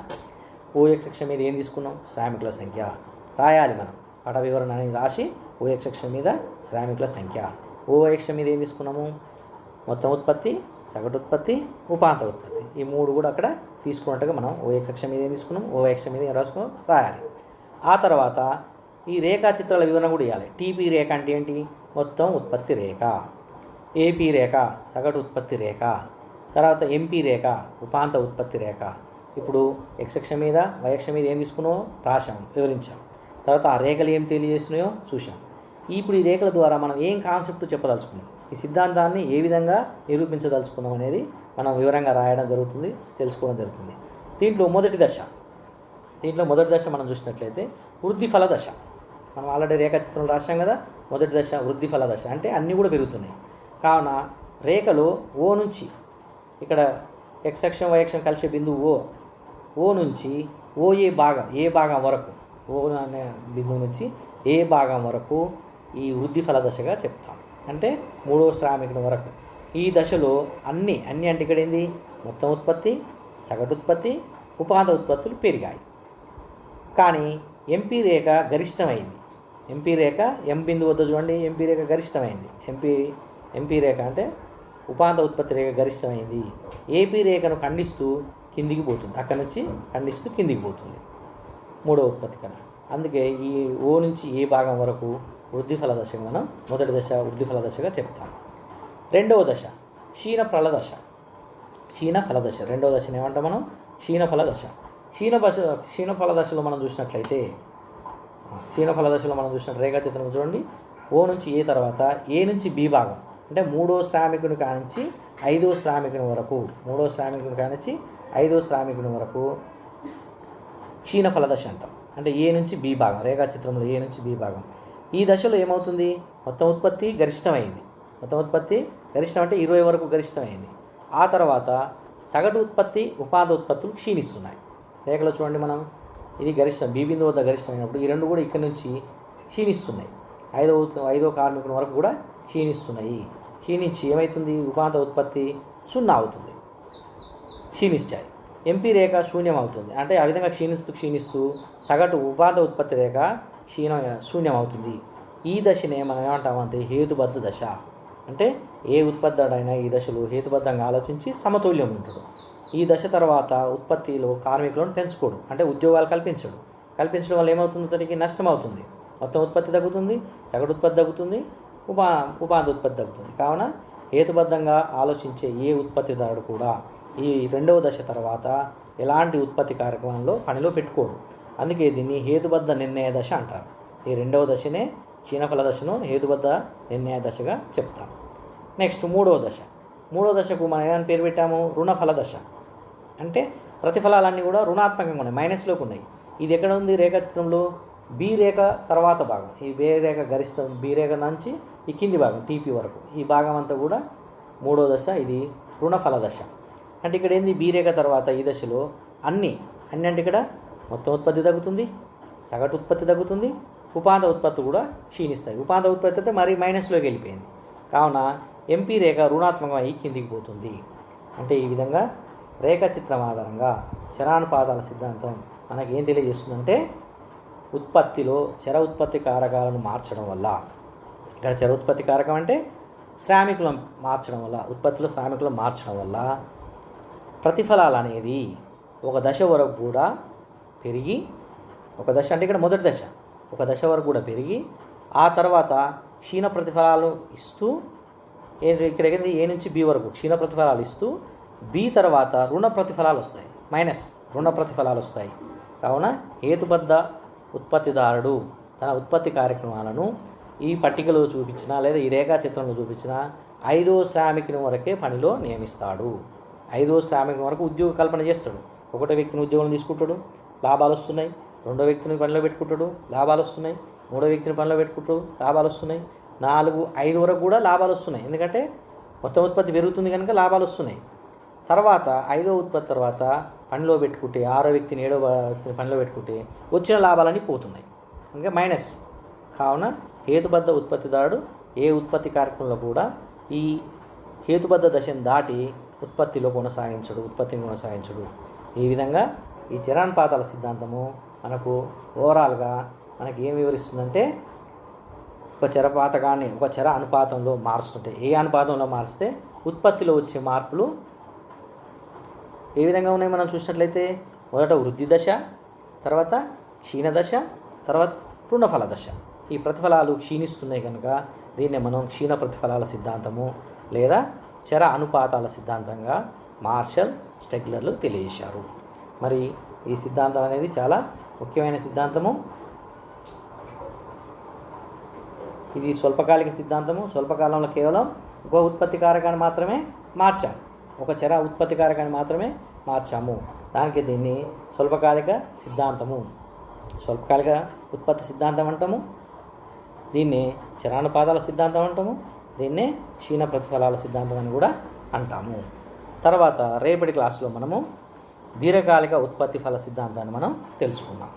ఓఎక్స్ అక్షం మీద ఏం తీసుకున్నాం, శ్రామికుల సంఖ్య రాయాలి. మనం పట వివరణ అనేది రాసి ఓఎక్స్ అక్షం మీద శ్రామికుల సంఖ్య, ఓఎక్స్ మీద ఏం తీసుకున్నాము, మొత్తం ఉత్పత్తి, సగటు ఉత్పత్తి, ఉపాంత ఉత్పత్తి, ఈ 3 కూడా అక్కడ తీసుకున్నట్టుగా మనం ఓఎక్స్ అక్షం మీద ఏం తీసుకున్నాం, ఓఎక్స్ మీద ఏం రాసుకున్నాం రాయాలి. ఆ తర్వాత ఈ రేఖాచిత్రాల వివరణ కూడా ఇవ్వాలి. టీపీ రేఖ అంటే ఏంటి, మొత్తం ఉత్పత్తి రేఖ. ఏపీ రేఖ సగటు ఉత్పత్తి రేఖ. తర్వాత ఎంపీ రేఖ ఉపాంత ఉత్పత్తి రేఖ. ఇప్పుడు ఎక్స్ అక్షం మీద వై అక్షం మీద ఏం తీసుకున్నామో రాశాము, వివరించాం. తర్వాత ఆ రేఖలు ఏం తెలియజేస్తున్నాయో చూసాం. ఇప్పుడు ఈ రేఖల ద్వారా మనం ఏం కాన్సెప్ట్ చెప్పదలుచుకున్నాం, ఈ సిద్ధాంతాన్ని ఏ విధంగా నిరూపించదలుచుకున్నాం అనేది మనం వివరంగా రాయడం జరుగుతుంది, తెలుసుకోవడం జరుగుతుంది. దీంట్లో మొదటి దశ మనం చూసినట్లయితే వృద్ధిఫల దశ. మనం ఆల్రెడీ రేఖాచిత్రం రాశాం కదా, మొదటి దశ వృద్ధిఫల దశ అంటే అన్నీ కూడా పెరుగుతున్నాయి. కావున రేఖలో ఓ నుంచి ఇక్కడ ఎక్స్ అక్షం వై అక్షం కలిసే బిందువు ఓ నుంచి ఏ భాగం వరకు, ఓ అనే బిందువు నుంచి ఏ భాగం వరకు ఈ వృద్ధిఫల దశగా చెప్తాం. అంటే 3వ శ్రామికుని వరకు. ఈ దశలో అన్ని అంటే ఇక్కడ ఏంది, మొత్తం ఉత్పత్తి, సగటు ఉత్పత్తి, ఉపాంత ఉత్పత్తులు పెరిగాయి. కానీ ఎంపీ రేఖ గరిష్టమైంది. ఎంపీ రేఖ ఎం బిందు వద్ద చూడండి, ఎంపీ రేఖ గరిష్టమైంది. ఎంపీ రేఖ అంటే ఉపాంత ఉత్పత్తి రేఖ గరిష్టమైంది. ఏపీ రేఖను ఖండిస్తూ కిందికి పోతుంది, అక్కడి నుంచి ఖండిస్తూ కిందికి పోతుంది 3వ ఉత్పత్తి కన్నా. అందుకే ఈ ఓ నుంచి ఏ భాగం వరకు వృద్ధిఫల దశగా మనం మొదటి దశ వృద్ధిఫల దశగా చెప్తాం. రెండవ దశ క్షీణఫల దశ. రెండవ దశను ఏమంటాం మనం, క్షీణఫల దశ. క్షీణఫల దశలో మనం చూసినట్లయితే రేఖాచిత్రం చూడండి, ఓ నుంచి ఏ తర్వాత ఏ నుంచి బి భాగం అంటే 3వ శ్రామికుని కానించి 5వ శ్రామికుని వరకు, 3వ శ్రామికుని కానించి 5వ శ్రామికుని వరకు క్షీణఫల దశ అంటాం. అంటే ఏ నుంచి బి భాగం, రేఖాచిత్రంలో ఏ నుంచి బి భాగం. ఈ దశలో ఏమవుతుంది, మొత్తం ఉత్పత్తి గరిష్టమైంది. మొత్తం ఉత్పత్తి గరిష్టం అంటే 20 వరకు గరిష్టమైంది. ఆ తర్వాత సగటు ఉత్పత్తి, ఉపాంత ఉత్పత్తులు క్షీణిస్తున్నాయి. రేఖలో చూడండి మనం, ఇది గరిష్టం, బి బిందు వద్ద గరిష్టమైనప్పుడు ఈ రెండు కూడా ఇక్కడి నుంచి క్షీణిస్తున్నాయి. 5వ కార్మికుని వరకు కూడా క్షీణిస్తున్నాయి. క్షీణించి ఏమవుతుంది, ఉపాంత ఉత్పత్తి 0 అవుతుంది, క్షీణిస్తాయి. ఎంపీ రేఖ శూన్యం అవుతుంది. అంటే ఆ విధంగా క్షీణిస్తూ సగటు ఉపాంత ఉత్పత్తి రేఖ శూన్యం అవుతుంది. ఈ దశనే మనం ఏమంటామంటే హేతుబద్ధ దశ. అంటే ఏ ఉత్పత్తిదారుడైనా ఈ దశలో హేతుబద్ధంగా ఆలోచించి సమతుల్యం ఉంటాడు. ఈ దశ తర్వాత ఉత్పత్తిలో కార్మికులను పెంచుకోడు, అంటే ఉద్యోగాలు కల్పించడం వల్ల ఏమవుతుంది, అతనికి నష్టం అవుతుంది. మొత్తం ఉత్పత్తి తగ్గుతుంది, సగటు ఉత్పత్తి తగ్గుతుంది, ఉపాంత ఉత్పత్తి తగ్గుతుంది. కావున హేతుబద్ధంగా ఆలోచించే ఏ ఉత్పత్తిదారుడు కూడా ఈ రెండవ దశ తర్వాత ఎలాంటి ఉత్పత్తి కార్యక్రమంలో పనిలో పెట్టుకోడు. అందుకే దీన్ని హేతుబద్ధ నిర్ణయ దశ అంటారు. ఈ రెండవ దశనే క్షీణఫల దశను హేతుబద్ధ నిర్ణయ దశగా చెప్తాం. నెక్స్ట్ మూడవ దశకు మనం ఏమైనా పేరు పెట్టాము, రుణఫల దశ. అంటే ప్రతిఫలాలన్నీ కూడా రుణాత్మకంగా ఉన్నాయి, మైనస్లోకి ఉన్నాయి. ఇది ఎక్కడ ఉంది, రేఖాచిత్రంలో బి రేఖ తర్వాత భాగం, ఈ బి రేఖ గరిష్ట బి రేఖ నుంచి ఈ కింది భాగం టీపీ వరకు ఈ భాగం అంతా కూడా మూడో దశ, ఇది రుణఫల దశ. అంటే ఇక్కడ ఏంది, బి రేఖ తర్వాత ఈ దశలో అన్నీ అంటే ఇక్కడ మొత్తం ఉత్పత్తి తగ్గుతుంది, సగటు ఉత్పత్తి తగ్గుతుంది, ఉపాంత ఉత్పత్తి కూడా క్షీణిస్తాయి. ఉపాంత ఉత్పత్తి అయితే మరీ మైనస్లోకి వెళ్ళిపోయింది. కావున ఎంపీ రేఖ రుణాత్మకం అయ్యి కిందికి పోతుంది. అంటే ఈ విధంగా రేఖాచిత్రం ఆధారంగా చరానుపాతాల సిద్ధాంతం మనకి ఏం తెలియజేస్తుందంటే, ఉత్పత్తిలో చర ఉత్పత్తి కారకాలను మార్చడం వల్ల, ఇక్కడ చర ఉత్పత్తి కారకం అంటే శ్రామికులను మార్చడం వల్ల, ఉత్పత్తిలో శ్రామికులను మార్చడం వల్ల ప్రతిఫలాలు అనేది ఒక దశ వరకు కూడా పెరిగి, ఒక దశ అంటే ఇక్కడ మొదటి దశ, ఒక దశ వరకు కూడా పెరిగి ఆ తర్వాత క్షీణ ప్రతిఫలాలు ఇస్తూ ఇక్కడ ఏ నుంచి బి వరకు క్షీణ ప్రతిఫలాలు ఇస్తూ బి తర్వాత రుణ ప్రతిఫలాలు వస్తాయి, మైనస్ రుణ ప్రతిఫలాలు వస్తాయి. కావున హేతుబద్ధ ఉత్పత్తిదారుడు తన ఉత్పత్తి కార్యక్రమాలను ఈ పట్టికలో చూపించిన లేదా ఈ రేఖాచిత్రంలో చూపించిన 5వ శ్రామికుని వరకే పనిలో నియమిస్తాడు. 5వ శ్రామికుని వరకు ఉద్యోగ కల్పన చేస్తాడు. ఒకటో వ్యక్తిని ఉద్యోగం తీసుకుంటాడు, లాభాలు వస్తున్నాయి. రెండో వ్యక్తిని పనిలో పెట్టుకుంటాడు, లాభాలు వస్తున్నాయి. మూడో వ్యక్తిని పనిలో పెట్టుకుంటాడు, లాభాలు వస్తున్నాయి. 4, 5 వరకు కూడా లాభాలు వస్తున్నాయి, ఎందుకంటే మొత్తం ఉత్పత్తి పెరుగుతుంది కనుక లాభాలు వస్తున్నాయి. తర్వాత 5వ ఉత్పత్తి తర్వాత పనిలో పెట్టుకుంటే 6వ వ్యక్తిని 7వ వ్యక్తిని పనిలో పెట్టుకుంటే వచ్చిన లాభాలన్నీ పోతున్నాయి, ఇంకా మైనస్. కావున హేతుబద్ధ ఉత్పత్తిదారుడు ఏ ఉత్పత్తి కార్యక్రమంలో కూడా ఈ హేతుబద్ధ దశను దాటి ఉత్పత్తిని కొనసాగించడు. ఈ విధంగా ఈ చరానుపాతాల సిద్ధాంతము మనకు ఓవరాల్గా మనకి ఏం వివరిస్తుందంటే, ఒక చరపాతకాన్ని ఒక చర అనుపాతంలో మారుస్తుంటే ఏ అనుపాతంలో మారిస్తే ఉత్పత్తిలో వచ్చే మార్పులు ఏ విధంగా ఉన్నాయి మనం చూసినట్లయితే, మొదట వృద్ధి దశ, తర్వాత క్షీణ దశ, తర్వాత రుణఫల దశ. ఈ ప్రతిఫలాలు క్షీణిస్తున్నాయి కనుక దీన్నే మనం క్షీణ ప్రతిఫలాల సిద్ధాంతము లేదా చర అనుపాతాల సిద్ధాంతంగా మార్షల్, స్టెగ్లర్లు తెలియజేశారు. మరి ఈ సిద్ధాంతం అనేది చాలా ముఖ్యమైన సిద్ధాంతము. ఇది స్వల్పకాలిక సిద్ధాంతము. స్వల్పకాలంలో కేవలం ఒక ఉత్పత్తి కారకాన్ని మాత్రమే మార్చాము, ఒక చర ఉత్పత్తి కారకాన్ని మాత్రమే మార్చాము. దానికి దీన్ని స్వల్పకాలిక సిద్ధాంతము, స్వల్పకాలిక ఉత్పత్తి సిద్ధాంతం అంటాము. దీన్ని చరానుపాతాల సిద్ధాంతం అంటాము. దీన్నే క్షీణ ప్రతిఫలాల సిద్ధాంతం అని కూడా అంటాము. తర్వాత రేపటి క్లాసులో మనము దీర్ఘకాలిక ఉత్పత్తి ఫల సిద్ధాంతాన్ని మనం తెలుసుకుందాం.